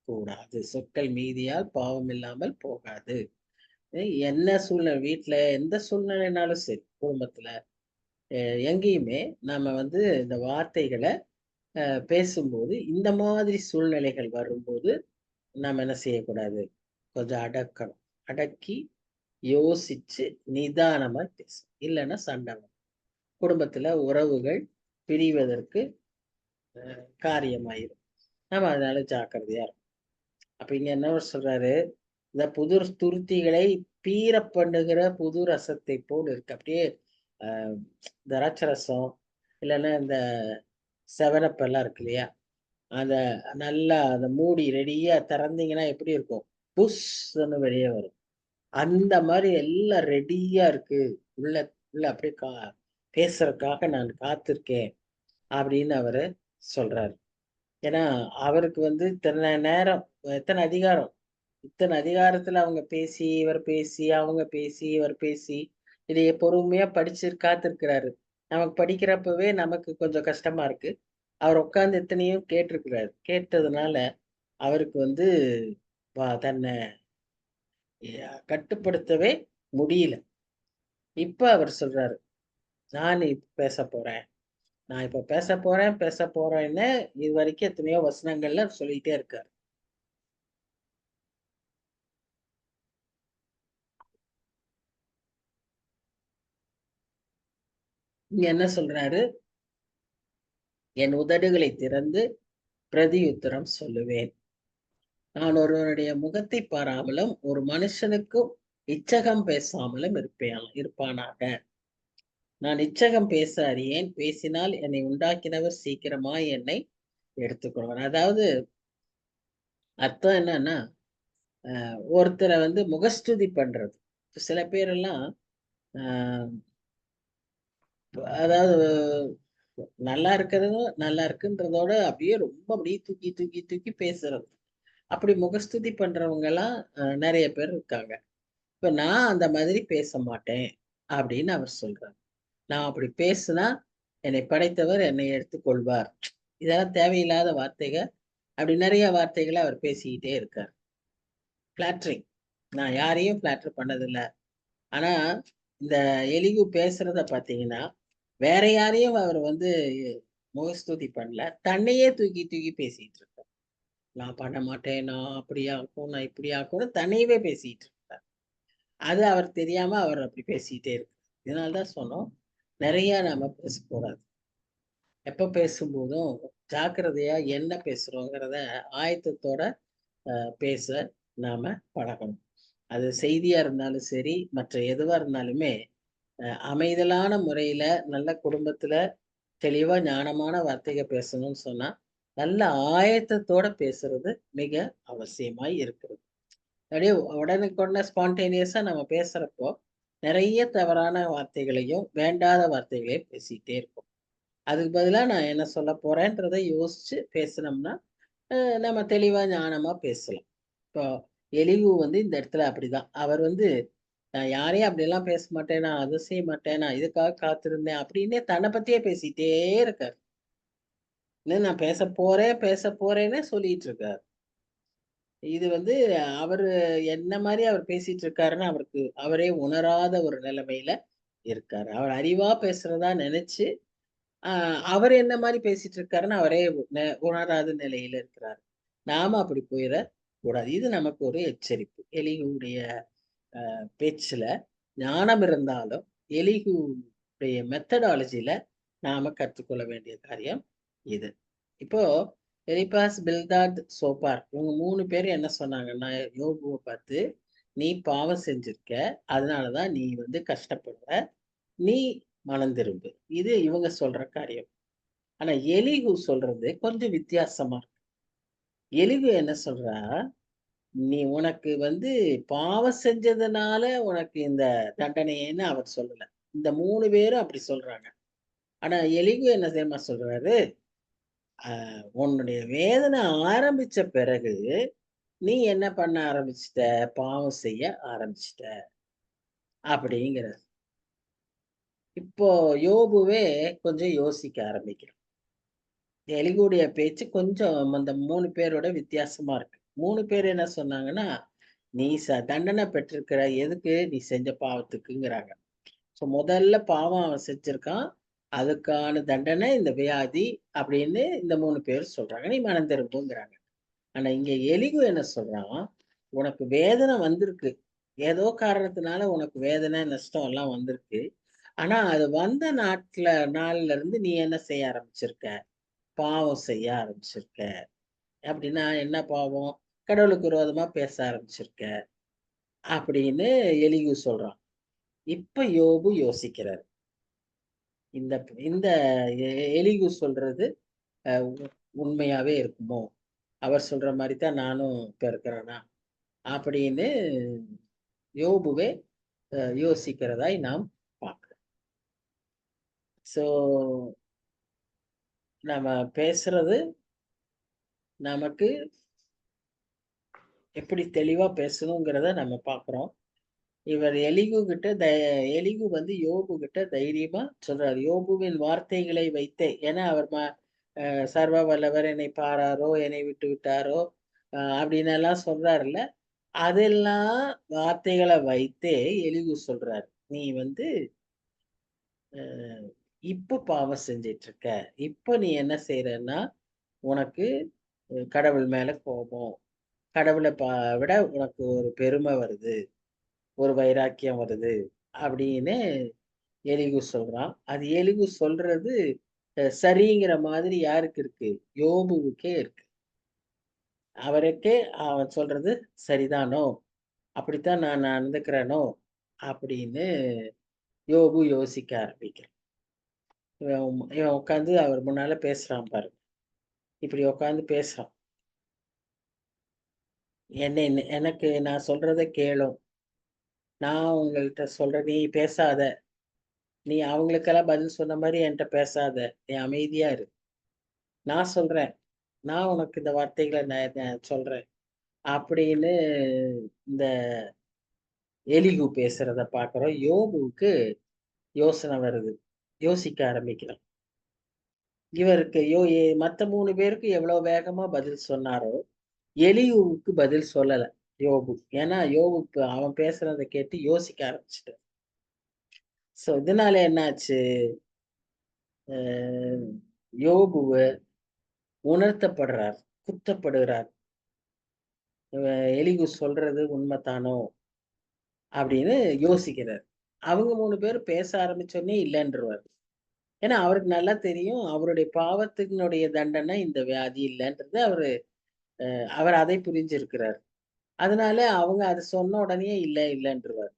கூடாது. சொற்கள் மீதியால் பாவம் இல்லாமல் போகாது. என்ன சூழ்நிலை வீட்ல எந்த சூழ்நிலைனாலும் சரி, குடும்பத்துல எங்கேயுமே நாம வந்து இந்த வார்த்தைகள பேசும்போது, இந்த மாதிரி சூழ்நிலைகள் வரும்போது நாம என்ன செய்யக்கூடாது? கொஞ்சம் அடக்கணும். அடக்கி யோசிச்சு நிதானமா பேசணும். இல்லன்னா சண்டை வரும். குடும்பத்துல உறவுகள் பிரிவதற்கு காரியமாயிரும். நாம அதனால ஜாக்கிரதையா இருக்கணும். அப்ப இங்க என்ன சொல்றாரு? இந்த புது துருத்திகளை பீற பண்ணுகிற புது ரசத்தை போல் இருக்கு. அப்படியே அ திராட்சை ரசம் இல்லன்னா இந்த 7அப் எல்லாம் இருக்கு இல்லையா? அத நல்லா அத மூடி ரெடியா திறந்தீங்கன்னா எப்படி இருக்கும்? புஸ்ன்னு வெளிய வரும். அந்த மாரி எல்லாம் ரெடியா இருக்கு. உள்ள உள்ள அப்படியே பேசுறதுக்காக நான் காத்திருக்கேன் அப்படின்னு அவரு சொல்றாரு. ஏன்னா, அவருக்கு வந்து இத்தன நேரம் எத்தன அதிகாரம். இத்தன அதிகாரத்துல அவங்க பேசி, இவர் பேசி, அவங்க பேசி, இவர் பேசி, இதைய பொறுமையா படிச்சு காத்திருக்கிறாரு. நமக்கு படிக்கிறப்பவே நமக்கு கொஞ்சம் கஷ்டமா இருக்கு. அவர் உட்கார்ந்து எத்தனையோ கேட்டிருக்கிறாரு. கேட்டதுனால அவருக்கு வந்து தன்னை கட்டுப்படுத்தவே முடியல. இப்ப அவர் சொல்றாரு, நான் இப்ப பேசப் போறேன். நான் இப்ப பேசப் போறேன்னு இதுவரைக்கும் எத்தனையோ வசனங்கள்ல சொல்லிட்டே இருக்காரு. இங்க என்ன சொல்றாரு? என் உதடுகளை திறந்து பிரதியுத்தரம் சொல்லுவேன். நான் ஒருவனுடைய முகத்தை பாராமலும் ஒரு மனுஷனுக்கும் இச்சகம் பேசாமலும் இருப்பானாக. நான் இச்சகம் பேச அறியேன். பேசினால் என்னை உண்டாக்கினவர் சீக்கிரமாய் என்னை எடுத்துக்கொள்வார். அதாவது அர்த்தம் என்னன்னா, ஒருத்தரை வந்து முகஸ்துதி பண்றது. சில பேரெல்லாம் அ அதாவது நல்லா இருக்கிறதும் நல்லா இருக்குன்றதோட அப்படியே ரொம்ப அப்படியே தூக்கி தூக்கி தூக்கி பேசுறது. அப்படி முகஸ்துதி பண்றவங்கலாம் நெறைய பேர் இருக்காங்க. இப்ப நான் அந்த மாதிரி பேச மாட்டேன் அப்படின்னு அவர் சொல்றார். நான் அப்படி பேசுனா என்னை படைத்தவர் என்னை எடுத்துக்கொள்வார். இதெல்லாம் தேவையில்லாத வார்த்தைகள். அப்படி நெறைய வார்த்தைகள அவர் பேசிக்கிட்டே இருக்கார். ஃபிளாட்டரிங். நான் யாரையும் ஃபிளாட்டர் பண்ணதில்ல. ஆனா இந்த எலிகு பேசுறத பார்த்தீங்கன்னா, வேற யாரையும் அவர் வந்து முகஸ்துதி பண்ணல. தன்னையே தூக்கி தூக்கி பேசிட்டு இருக்கார். நான் பண்ண மாட்டேன். நான் அப்படியாக்கும், நான் இப்படியாக்கும்னு தன்னையவே பேசிட்டு இருக்கார். அது அவர் தெரியாம அவர் அப்படி பேசிட்டே இருக்கார். இதனால தான் சொன்னோம். நெறைய நாம பேசக்கூடாது. எப்ப பேசும்போதும் ஜாக்கிரதையா என்ன பேசுறோங்கிறத ஆயத்தத்தோட பேச நாம பழகணும். அது செய்தியா இருந்தாலும் சரி, மற்ற எதுவா இருந்தாலுமே அமைதலான முறையில நல்ல குடும்பத்துல தெளிவா ஞானமான வார்த்தைகள் பேசணும்னு சொன்னா, நல்ல ஆயத்தத்தோட பேசுறது மிக அவசியமாய் இருக்கிறது. அப்படியே உடனுக்குடனே ஸ்பான்டேனியஸா நம்ம பேசுறப்போ, நெறைய தவறான வார்த்தைகளையும், வேண்டாத வார்த்தைகளையும் பேசிட்டே இருப்போம். அதுக்கு பதிலா நான் என்ன சொல்லப் போறேன்றத யோசிச்சு பேசுனோம்னா, அ நம்ம தெளிவா ஞானமா பேசலாம். இப்போ எலிகு வந்து இந்த இடத்துல அப்படிதான். அவர் வந்து நான் யாரையும் அப்படியெல்லாம் பேச மாட்டேன். நான் அதை செய்ய மாட்டேன். நான் இதுக்காக காத்திருந்தேன். அப்படின்னே தன்னை பத்தியே பேசிட்டே இருக்காரு. இன்னும் நான் பேச போறேன்னே சொல்லிட்டு இருக்காரு. இது வந்து அவரு என்ன மாரி அவர் பேசிட்டு இருக்காருன்னு அவரே உணராத ஒரு நிலைமையில இருக்காரு. அவர் அறிவா பேசுறதா நெனைச்சு, அ அவர் என்ன மாரி பேசிட்டு இருக்காருன்னு அவரே உணராத நிலையில இருக்கிறார். நாம அப்படி போயிறக் கூடாது. இது நமக்கு ஒரு எச்சரிப்பு. எலிகுடைய பேச்சுல ஞானம் இருந்தாலும், எலிகுடைய மெத்தடாலஜில நாம கற்றுக்கொள்ள வேண்டிய காரியம் இது. இப்போ எலிபாஸ், பில்தாத், சோப்பார் இவங்க 3 பேரும் என்ன சொன்னாங்கன்னா, யோபுவ பார்த்து, "நீ பாவம் செஞ்சிருக்க. அதனால தான் நீ வந்து கஷ்டப்படுற. நீ மனம் திரும்பு." இது இவங்க சொல்ற காரியம். ஆனா எலிகு சொல்றது கொஞ்சம் வித்தியாசமா இருக்கு. எலிகு என்ன சொல்றா, "நீ உனக்கு வந்து பாவம் செஞ்சதுனால உனக்கு இந்த தண்டனைன்னு" அவர் சொல்லல. இந்த 3 பேரும் அப்படி சொல்றாங்க. ஆனா எலிகு என்ன தெரியுமா சொல்றாரு? உன்னுடைய வேதனை ஆரம்பிச்ச பிறகு, நீ என்ன பண்ண ஆரம்பிச்சுட்ட? பாவம் செய்ய ஆரம்பிச்சுட்ட. அப்படிங்கிறார். இப்போ யோபுவே கொஞ்சம் யோசிக்க ஆரம்பிக்கிறான். எலிகுடைய பேச்சு கொஞ்சம் அந்த 3 பேரோட வித்தியாசமா இருக்கு. 3 பேர் என்ன சொன்னாங்கன்னா, நீ தண்டனை பெற்றிருக்கிற எதுக்கு? நீ செஞ்ச பாவத்துக்குங்கிறாங்க. முதல்ல பாவம் அவன் செஞ்சிருக்கான். அதுக்கான தண்டனை இந்த வியாதி அப்படின்னு இந்த 3 பேர் சொல்றாங்க. நீ மனம் திரும்புங்கிறாங்க. ஆனா இங்க எலிகு என்ன சொல்றான்? உனக்கு வேதனை வந்திருக்கு. ஏதோ காரணத்தினால உனக்கு வேதனை, நஷ்டம் எல்லாம் வந்திருக்கு. ஆனா அது வந்த நாள்ல இருந்து நீ என்ன செய்ய ஆரம்பிச்சிருக்க? பாவம் செய்ய ஆரம்பிச்சிருக்க. அப்படின்னா என்ன பாவம்? கடவுளுக்கு விரோதமா பேச ஆரம்பிச்சிருக்க. அப்படின்னு எலிகு சொல்றான். இப்ப யோபு யோசிக்கிறார். இந்த இந்த எலிகு சொல்றது உண்மையாவே இருக்குமோ? அவர் சொல்ற மாரி தான் நானும் இப்ப இருக்கிறேனா? அப்படின்னு யோபுவே யோசிக்கிறதாய் நாம் பார்க்கிறோம். ஸோ நம்ம பேசுறது நமக்கு எப்படி தெளிவா பேசணுங்கிறத நம்ம பார்க்கிறோம். இவர் எலிகு வந்து யோபு கிட்ட தைரியமா சொல்றாரு. யோபுவின் வார்த்தைகளை வைத்தே, ஏன்னா அவர் சர்வ வல்லவர் என்னை பாராரோ, என்னை விட்டு விட்டாரோ அப்படின்னு எல்லாம் சொல்றாருல்ல. அதெல்லாம் வார்த்தைகளை வைத்தே எலிகு சொல்றாரு. நீ வந்து இப்ப பாவம் செஞ்சிட்டு இருக்க. இப்ப நீ என்ன செய்யறன்னா, உனக்கு கடவுள் மேல கோபம். கடவுளை விட உனக்கு ஒரு பெருமை வருது. ஒரு வைராக்கியம் வருது. அப்படின்னு எலிகு சொல்றான். அது எலிகு சொல்றது சரிங்கிற மாதிரி யாருக்கு இருக்கு? யோபுவுக்கே இருக்கு. அவருக்கே அவன் சொல்றது சரிதானோ? அப்படித்தான் நான் நடந்துக்கிறேனோ? அப்படின்னு யோபு யோசிக்க ஆரம்பிக்கிறான். இவன் உட்கார்ந்து அவர் முன்னால பேசுறான் பாருங்க. இப்படி உட்கார்ந்து பேசுறான். எனக்கு நான் சொல்றத கேளும். நான் உங்கள்ட்ட சொல்றேன், நீ பேசாத. நீ அவங்களுக்கெல்லாம் பதில் சொன்ன மாதிரி என்கிட்ட பேசாத. நீ அமைதியா இரு. நான் சொல்றேன். நான் உனக்கு இந்த வார்த்தைகளை நான் சொல்றேன். அப்படின்னு இந்த எலிகு பேசுறத பார்க்கிறோம். யோபுவுக்கு யோசனை வருது. யோசிக்க ஆரம்பிக்கிறான். இவருக்கு மத்த 3 பேருக்கு எவ்வளவு வேகமா பதில் சொன்னாரோ, எலியுவுக்கு பதில் சொல்லல யோபு. ஏன்னா யோபு அவன் பேசுறத கேட்டு யோசிக்க ஆரம்பிச்சுட்டான். இதனால என்னாச்சு? யோபுவ உணர்த்தப்படுறார், குத்தப்படுகிறார். எலிகு சொல்றது உண்மைதானோ அப்படின்னு யோசிக்கிறார். அவங்க 3 பேரும் பேச ஆரம்பிச்சோடனே இல்லைன்றவாரு. ஏன்னா அவருக்கு நல்லா தெரியும் அவருடைய பாவத்தினுடைய தண்டனை இந்த வியாதி இல்லைன்றது அவர் அதை புரிஞ்சிருக்கிறார். அதனால அவங்க அதை சொன்ன உடனே இல்லைன்றவாரு.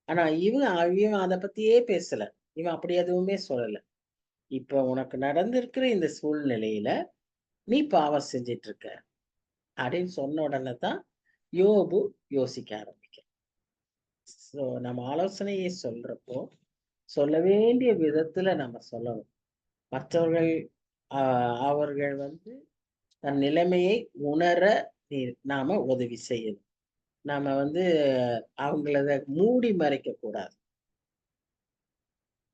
ஆனா இவன் அதை பத்தியே பேசல. இவன் அப்படி எதுவுமே சொல்லல. இப்ப உனக்கு நடந்திருக்கிற இந்த சூழ்நிலையில நீ பாவம் செஞ்சிட்டு இருக்க அப்படின்னு சொன்ன உடனே தான் யோபு யோசிக்க ஆரம்பிக்கிறான். நம்ம ஆலோசனையை சொல்றப்போ சொல்ல வேண்டிய விதத்துல நம்ம சொல்லணும். மற்றவர்கள் அவர்கள் வந்து தன் நிலைமையை உணர நாம உதவி செய்யணும். நாம வந்து அவங்கள மூடி மறைக்க கூடாது.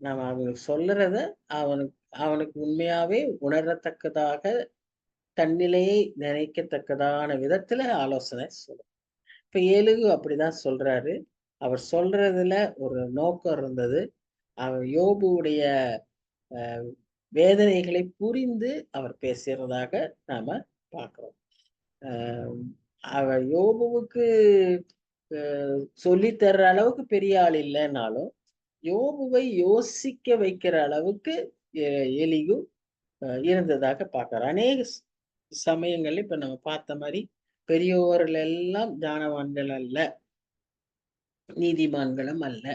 நாம அவங்களுக்கு சொல்றத அவனுக்கு அவனுக்கு உண்மையாவே உணரத்தக்கதாக தன்னிலையை நினைக்கத்தக்கதான விதத்துல ஆலோசனை சொல்லணும். இப்ப எலிகு அப்படிதான் சொல்றாரு. அவர் சொல்றதுல ஒரு நோக்கம் இருந்தது. அவர் யோபுவுடைய வேதனைகளை புரிந்து அவர் பேசுறதாக நாம பார்க்கிறோம். அவர் யோபுவுக்கு சொல்லி தர்ற அளவுக்கு பெரிய ஆள் இல்லைன்னாலும் யோபுவை யோசிக்க வைக்கிற அளவுக்கு எலிகு இருந்ததாக பார்க்கிறார். அநேக சமயங்கள்ல இப்ப நம்ம பார்த்த மாதிரி பெரியோர்கள் எல்லாம் ஞானவான்கள் அல்ல, நீதிமான்களும் அல்ல.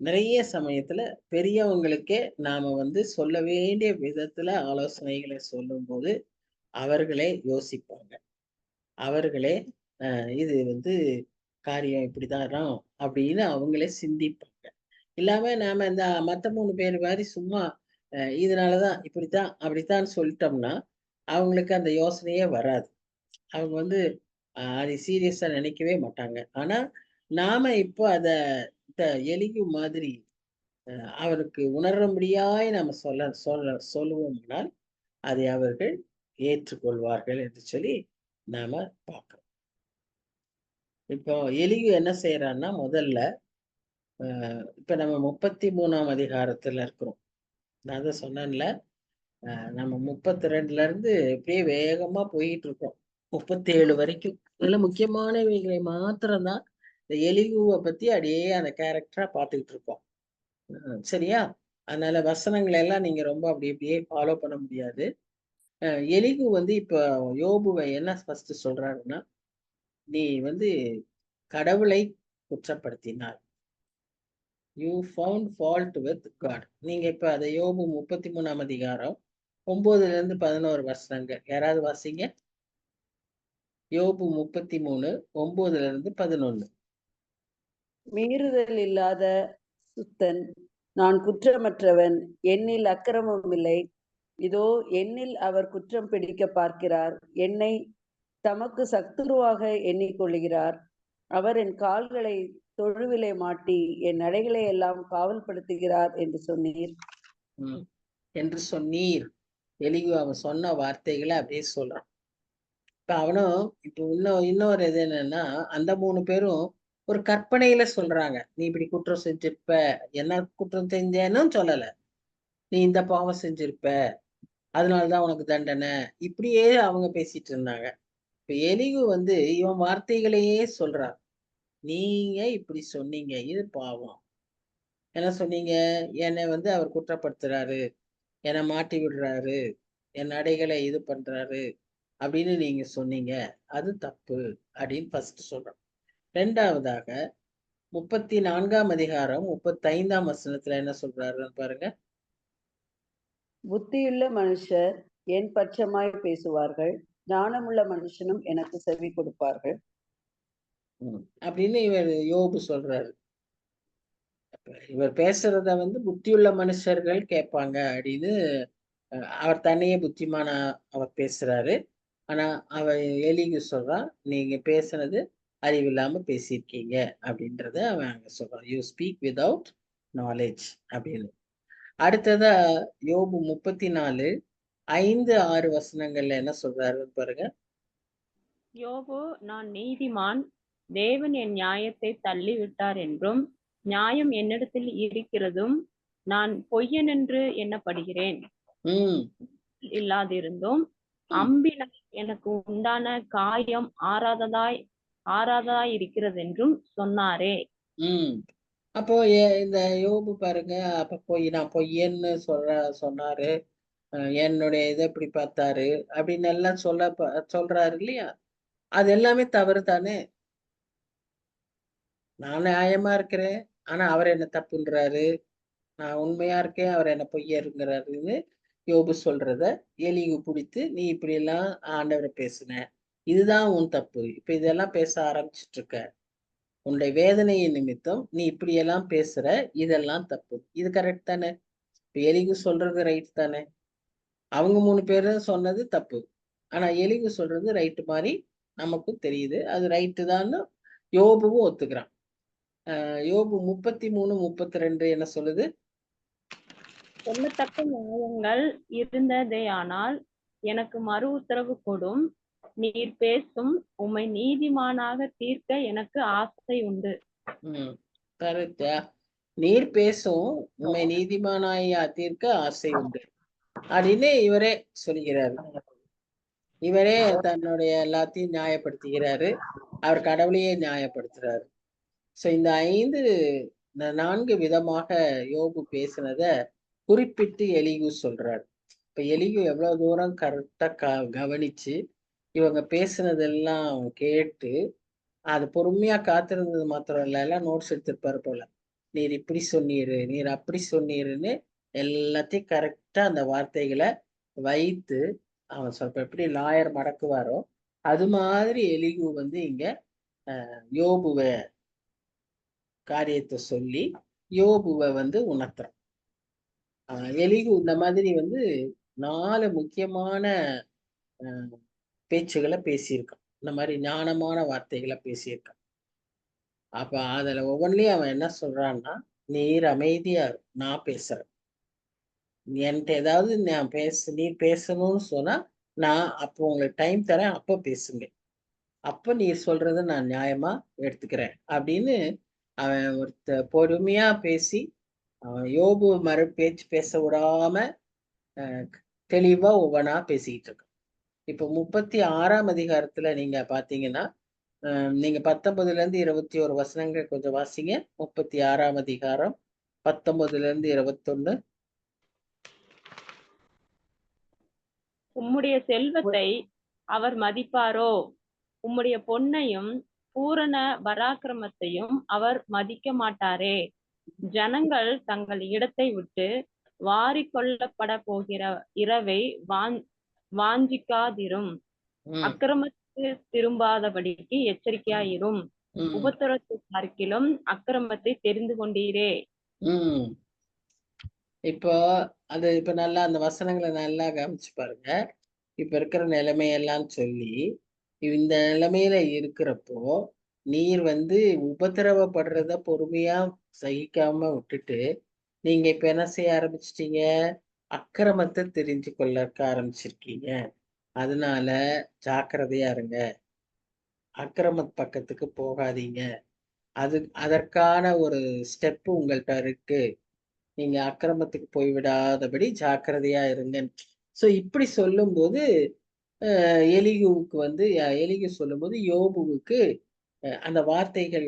நிறைய சமயத்துல பெரியவங்களுக்கே நாம வந்து சொல்ல வேண்டிய விதத்துல ஆலோசனைகளை சொல்லும் போது அவர்களே யோசிப்பாங்க. அவர்களே இது வந்து காரியம் இப்படிதான் அப்படின்னு அவங்களே சிந்திப்பாங்க. இல்லாம நாம இந்த மத்த 3 பேர் மாதிரி சும்மா இதனாலதான் இப்படித்தான் அப்படித்தான் சொல்லிட்டோம்னா அவங்களுக்கு அந்த யோசனையே வராது. அவங்க வந்து அதை சீரியஸா நினைக்கவே மாட்டாங்க. ஆனா நாம இப்போ இந்த எலிகு மாதிரி அவருக்கு உணரும்படியாய் நாம சொல்லுவோம்னால் அதை அவர்கள் ஏற்றுக்கொள்வார்கள் என்று சொல்லி நாம பார்க்கிறோம். இப்போ எலிகு என்ன செய்யறான்னா முதல்ல இப்ப நம்ம 33ஆம் அதிகாரத்துல இருக்கிறோம். நான் தான் சொன்னேன்ல, நம்ம 32ல இருந்து இப்படியே வேகமா போயிட்டு இருக்கோம் 37 வரைக்கும். இதுல முக்கியமானவைகளை மாத்திரம்தான் இந்த எலிகுவை பத்தி அப்படியே அந்த கேரக்டரா பார்த்துக்கிட்டு இருக்கோம். சரியா? அதனால வசனங்களை எல்லாம் நீங்க ரொம்ப அப்படி இப்படியே ஃபாலோ பண்ண முடியாது. எலிகு வந்து இப்ப யோபுவை என்ன ஃபர்ஸ்ட் சொல்றாருன்னா, நீ வந்து கடவுளை குற்றப்படுத்தினாய். You found fault with God. நீங்க இப்ப அதை யோபு 33ஆம் அதிகாரம் 9ல இருந்து 11 வசனங்கள் யாராவது வாசிங்க. யோபு 33 9ல இருந்து 11. மீறுதல் இல்லாத சுத்தன், நான் குற்றமற்றவன், என்னில் அக்கிரமம் இல்லை. இதோ என்னில் அவர் குற்றம் பிடிக்க பார்க்கிறார். என்னை தமக்கு சத்துருவாக எண்ணிக்கொள்கிறார். அவர் என் கால்களை தொழுவிலே மாட்டி என் நடைகளை எல்லாம் காவல்படுத்துகிறார் என்று சொன்னீர். என்று சொன்னீர். எலிகு அவன் சொன்ன வார்த்தைகளை அப்படியே சொல்றான். இப்ப அவனும் இப்ப இன்னொரு இது என்னன்னா, அந்த 3 பேரும் ஒரு கற்பனையில சொல்றாங்க. நீ இப்படி குற்றம் செஞ்சிருப்ப, என்ன குற்றம் செஞ்சேன்னு சொல்லல. நீ இந்த பாவம் செஞ்சிருப்ப, அதனாலதான் உனக்கு தண்டனை. இப்படியே அவங்க பேசிட்டு இருந்தாங்க. இப்ப எலிகு வந்து இவன் வார்த்தைகளையே சொல்றான். நீங்க இப்படி சொன்னீங்க, இது பாவம். என்ன சொன்னீங்க? என்னை வந்து அவர் குற்றப்படுத்துறாரு, என்னை மாட்டி விடுறாரு, என் நடைகளை இது பண்றாரு அப்படின்னு நீங்க சொன்னீங்க. அது தப்பு அப்படின்னு ஃபர்ஸ்ட் சொல்றோம். 2வதாக 34ஆம் அதிகாரம் 35ஆம் வசனத்துல என்ன சொல்றாருன்னு பாருங்க. புத்தியுள்ள மனுஷர் என் பட்சமாய் பேசுவார்கள், ஞானமுள்ள மனுஷனும் எனக்கு செவி கொடுப்பார்கள் அப்படின்னு இவர் யோபு சொல்றாரு. இவர் பேசுறத வந்து புத்தியுள்ள மனுஷர்கள் கேட்பாங்க அப்படின்னு அவர் தன்னையே புத்திமான அவர் பேசுறாரு. ஆனா அவ எலிகு சொல்றான், நீங்க பேசுனது அறிவில்லாம பேசியிருக்கீங்க அப்படின்றத அவன் அங்க சொல்றான். யூ ஸ்பீக் வித்வுட் நாலேஜ் அப்படின்னு. அடுத்ததா யோபு 34 5 6 வசனங்கள்ல என்ன சொல்றாருன்னு பாருங்க. யோபு, நான் நீதிமான், தேவன் என் நியாயத்தை தள்ளி விட்டார் என்றும், நியாயம் என்னிடத்தில் இருக்கிறதும், நான் பொய்யன் என்று எண்ணப்படுகிறேன். இல்லாதிருந்தும் அம்பினால் எனக்கு உண்டான காயம் ஆறாததாய் இருக்கிறது என்றும் சொன்னாரே. அப்போ இந்த யோபு பாருங்க, அப்ப நான் பொய்யன்னு சொன்னாரு, என்னுடைய இதை எப்படி பார்த்தாரு அப்படின்னு எல்லாம் சொல்றாரு இல்லையா? அது எல்லாமே தவறு தானே. நான் நியாயமா இருக்கிறேன், ஆனா அவர் என்ன தப்புன்றாரு. நான் உண்மையா இருக்கேன், அவர் என்ன பொய்யருங்கிறாருன்னு யோபு சொல்றத எலிகு பிடித்து, நீ இப்படி எல்லாம் ஆண்டவரை பேசுன, இதுதான் உன் தப்பு, இப்ப இதெல்லாம் பேச ஆரம்பிச்சிட்டு இருக்க, உன்னுடைய வேதனையின் நிமித்தம் நீ இப்படி எல்லாம் பேசுற, இதெல்லாம் தப்பு. இது கரெக்ட் தானே? இப்ப எலிகு சொல்றது ரைட் தானே? அவங்க 3 பேரும் சொன்னது தப்பு, ஆனா எலிகு சொல்றது ரைட்டு மாதிரி நமக்கும் தெரியுது. அது ரைட்டு தான்னு யோபுவும் ஒத்துக்கிறான். யோபு 33 32 என்ன சொல்லுது? சொல்லத்தக்க நியாயங்கள் இருந்ததேயானால் எனக்கு மறு உத்தரவு கொடும். நீர் பேசும், உம்மை நீதிமானாக தீர்க்க எனக்கு ஆசை உண்டு. கரெக்டா? நீர் பேசும், உம்மை நீதிமானாயா தீர்க்க ஆசை உண்டு அப்படின்னு இவரே சொல்கிறாரு. இவரே தன்னுடைய எல்லாத்தையும் நியாயப்படுத்துகிறாரு. அவர் கடவுளையே நியாயப்படுத்துறாரு. சோ இந்த 4 விதமாக யோபு பேசினத குறிப்பிட்டு எலிகு சொல்றாரு. இப்ப எலிகு எவ்வளவு தூரம் கரெக்டா கவனிச்சு இவங்க பேசுனதெல்லாம் கேட்டு அது பொறுமையா காத்திருந்தது மாத்திரம் இல்ல, எல்லாம் நோட்ஸ் எடுத்திருப்பாரு போல. நீர் இப்படி சொன்னீரு, நீர் அப்படி சொன்னீருன்னு எல்லாத்தையும் கரெக்டா அந்த வார்த்தைகளை வைத்து அவன் சொல்ற எப்படி லாயர் மடக்குவாரோ அது மாதிரி எலிகு வந்து இங்க யோபுவ காரியத்தை சொல்லி யோபுவை வந்து உணர்த்துறான். எலிகு இந்த மாதிரி வந்து 4 முக்கியமான பேச்சுகளை பேசியிருக்கான். இந்த மாதிரி ஞானமான வார்த்தைகளை பேசியிருக்கான். அப்ப அதுல ஒவ்வொன்றிலையும் அவன் என்ன சொல்றான்னா, நீர் அமைதியா நான் பேசுறேன், என்கிட்ட ஏதாவது நீர் பேசணும்னு சொன்னா நான் அப்போ உங்களுக்கு டைம் தரேன், அப்போ பேசுங்க. அப்ப நீ சொல்றத நான் நியாயமா எடுத்துக்கிறேன் அப்படின்னு அவன் பொறுமையா பேசி அவன் யோபு பேச்சு பேச விடாம தெளிவா ஒவ்வொன்றா பேசிக்கிட்டு இருக்கான். இப்போ 36ஆம் அதிகாரத்துல நீங்க பாத்தீங்கன்னா நீங்க 19ல இருந்து 21 வசனங்கள் கொஞ்சம் வாசிங்க. 36ஆம் அதிகாரம் 19ல இருந்து 21. உம்முடைய செல்வத்தை அவர் மதிப்பாரோ? உம்முடைய பொன்னையும் பூரண பராக்கிரமத்தையும் அவர் மதிக்க மாட்டாரே. ஜனங்கள் தங்கள் இடத்தை விட்டு வாரிக்கொள்ளப்பட போகிற இரவை வாஞ்சிக்காதிரும். அக்கிரமத்துக்கு திரும்பாதபடிக்கு எச்சரிக்கையாயிரும். உபத்திரத்தை பார்க்கிலும் அக்கிரமத்தை தெரிந்து கொண்டீரே. இப்போ இப்ப நல்லா அந்த வசனங்களை நல்லா கவனிச்சு பாருங்க. இப்ப இருக்கிற நிலைமையெல்லாம் சொல்லி இந்த நிலைமையில இருக்கிறப்போ நீர் உபத்திரவப்படுறத பொறுமையா சகிக்காம விட்டுட்டு நீங்க இப்ப என்ன செய்ய ஆரம்பிச்சிட்டீங்க? அக்கிரமத்தை தெரிஞ்சு கொள்ள ஆரம்பிச்சிருக்கீங்க. அதனால ஜாக்கிரதையா இருங்க, அக்கிரம பக்கத்துக்கு போகாதீங்க. அதற்கான ஒரு ஸ்டெப் உங்கள்கிட்ட இருக்கு. நீங்க அக்கிரமத்துக்கு போய்விடாதபடி ஜாக்கிரதையா இருங்க. சோ இப்படி சொல்லும்போது எலிகுவுக்கு எலிகு சொல்லும்போது யோபுவுக்கு அந்த வார்த்தைகள்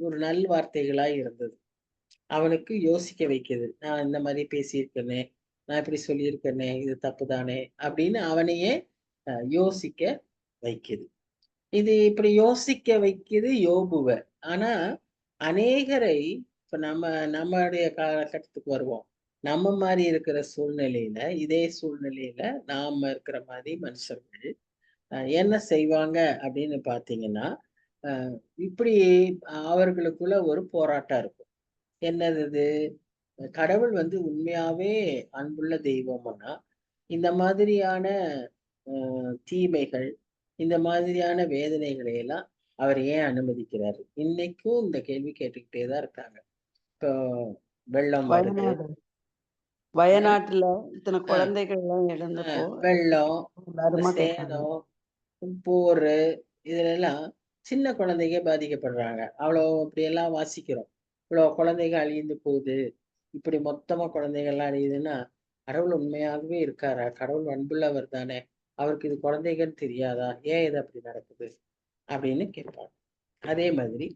ஒரு நல் வார்த்தைகளா இருந்தது. அவனுக்கு யோசிக்க வைக்குது. நான் இந்த மாதிரி பேசியிருக்கேனே, நான் இப்படி சொல்லியிருக்கேனே, இது தப்புதானே அப்படின்னு அவனையே யோசிக்க வைக்குது. இது இப்படி யோசிக்க வைக்குது யோபுவ. ஆனா அநேகரை இப்ப நம்மளுடைய காலகட்டத்துக்கு வருவோம். நம்ம மாதிரி இருக்கிற சூழ்நிலையில, இதே சூழ்நிலையில நாம இருக்கிற மாதிரி மனுஷர்கள் என்ன செய்வாங்க அப்படின்னு பாத்தீங்கன்னா, இப்படி அவர்களுக்குள்ள ஒரு போராட்டம் இருக்கும். என்னது? கடவுள் உண்மையாவே அன்புள்ள தெய்வம்னா இந்த மாதிரியான தீமைகள், இந்த மாதிரியான வேதனைகளை எல்லாம் அவர் ஏன் அனுமதிக்கிறாரு? இன்னைக்கும் இந்த கேள்வி கேட்டுக்கிட்டே தான் இருக்காங்க. இப்போ வெள்ளம் வருது, வயநாட்டுல இத்தனை குழந்தைகள் எல்லாம் இழந்தப்போ வெள்ளம், சேதம், போர், இதுல எல்லாம் சின்ன குழந்தைங்க பாதிக்கப்படுறாங்க. அவ்வளோ இப்படியெல்லாம் வாசிக்கிறோம். இவ்வளோ குழந்தைங்க அழிந்து போகுது, இப்படி மொத்தமா குழந்தைகள் எல்லாம் அழியுதுன்னா கடவுள் உண்மையாகவே இருக்காரா? கடவுள் அன்புள்ளவர் தானே, அவருக்கு இது குழந்தைகன்னு தெரியாதா? ஏன் இது அப்படி நடக்குது அப்படின்னு கேட்பாங்க. அதே மாதிரி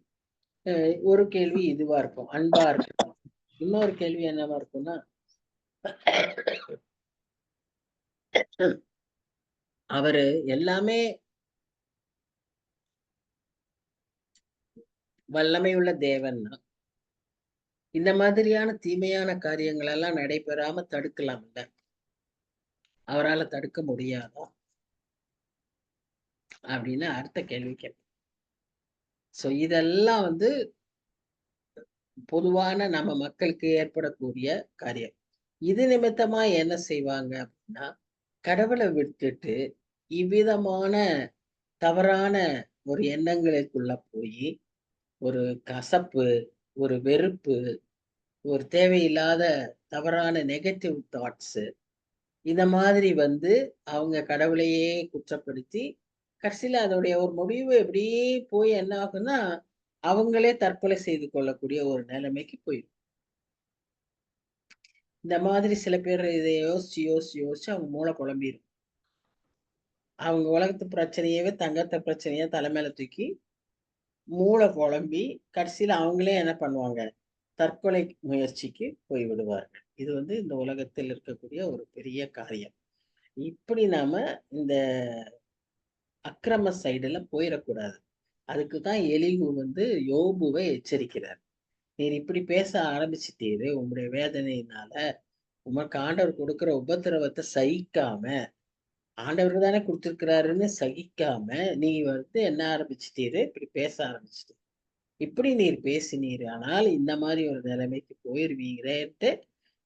ஒரு கேள்வி இதுவா இருக்கும், அன்பா இருக்கும். இன்னொரு கேள்வி என்னவா இருக்கும்னா, அவரு எல்லாமே வல்லமை உள்ள தேவன்னா இந்த மாதிரியான தீமையான காரியங்கள் எல்லாம் நடைபெறாம தடுக்கலாம் இல்ல? அவரால் தடுக்க முடியாதா அப்படின்னு அடுத்த கேள்வி கேட்போம். சோ இதெல்லாம் பொதுவான நம்ம மக்களுக்கு ஏற்படக்கூடிய காரியம். இது நிமித்தமா என்ன செய்வாங்க அப்படின்னா, கடவுளை விட்டுட்டு இவ்விதமான தவறான ஒரு எண்ணங்களுக்குள்ள போய் ஒரு கசப்பு, ஒரு வெறுப்பு, ஒரு தேவையில்லாத தவறான நெகட்டிவ் தாட்ஸ், இந்த மாதிரி அவங்க கடவுளையே குற்றப்படுத்தி கடைசியில அதோடைய ஒரு முடிவு எப்படியே போய் என்ன ஆகுன்னா அவங்களே தற்கொலை செய்து கொள்ளக்கூடிய ஒரு நிலைமைக்கு போயிடும். இந்த மாதிரி சில பேர் இதை யோசிச்சு யோசிச்சு யோசிச்சு அவங்க மூளை குழம்பிடும். அவங்க உலகத்து பிரச்சனையவே தங்கத்த பிரச்சனைய தலைமையில தூக்கி மூளை குழம்பி கடைசியில அவங்களே என்ன பண்ணுவாங்க? தற்கொலை முயற்சிக்கு போய் விடுவார்கள். இது இந்த உலகத்தில் இருக்கக்கூடிய ஒரு பெரிய காரியம். இப்படி நாம இந்த அக்கிரம சைடுல போயிடக்கூடாது. அதுக்குதான் எலிகு யோபுவை எச்சரிக்கிறார். நீர் இப்படி பேச ஆரம்பிச்சுட்டீரு, உங்களுடைய வேதனையினால உமக்கு ஆண்டவர் கொடுக்கிற உபத்திரவத்தை சகிக்காம, ஆண்டவர் தானே கொடுத்திருக்கிறாருன்னு சகிக்காம நீ என்ன ஆரம்பிச்சுட்டீரு? இப்படி பேச ஆரம்பிச்சுட்டு இப்படி நீர் பேசினீர், ஆனால் இந்த மாதிரி ஒரு நிலைமைக்கு போயிருவீங்களேன்ட்டு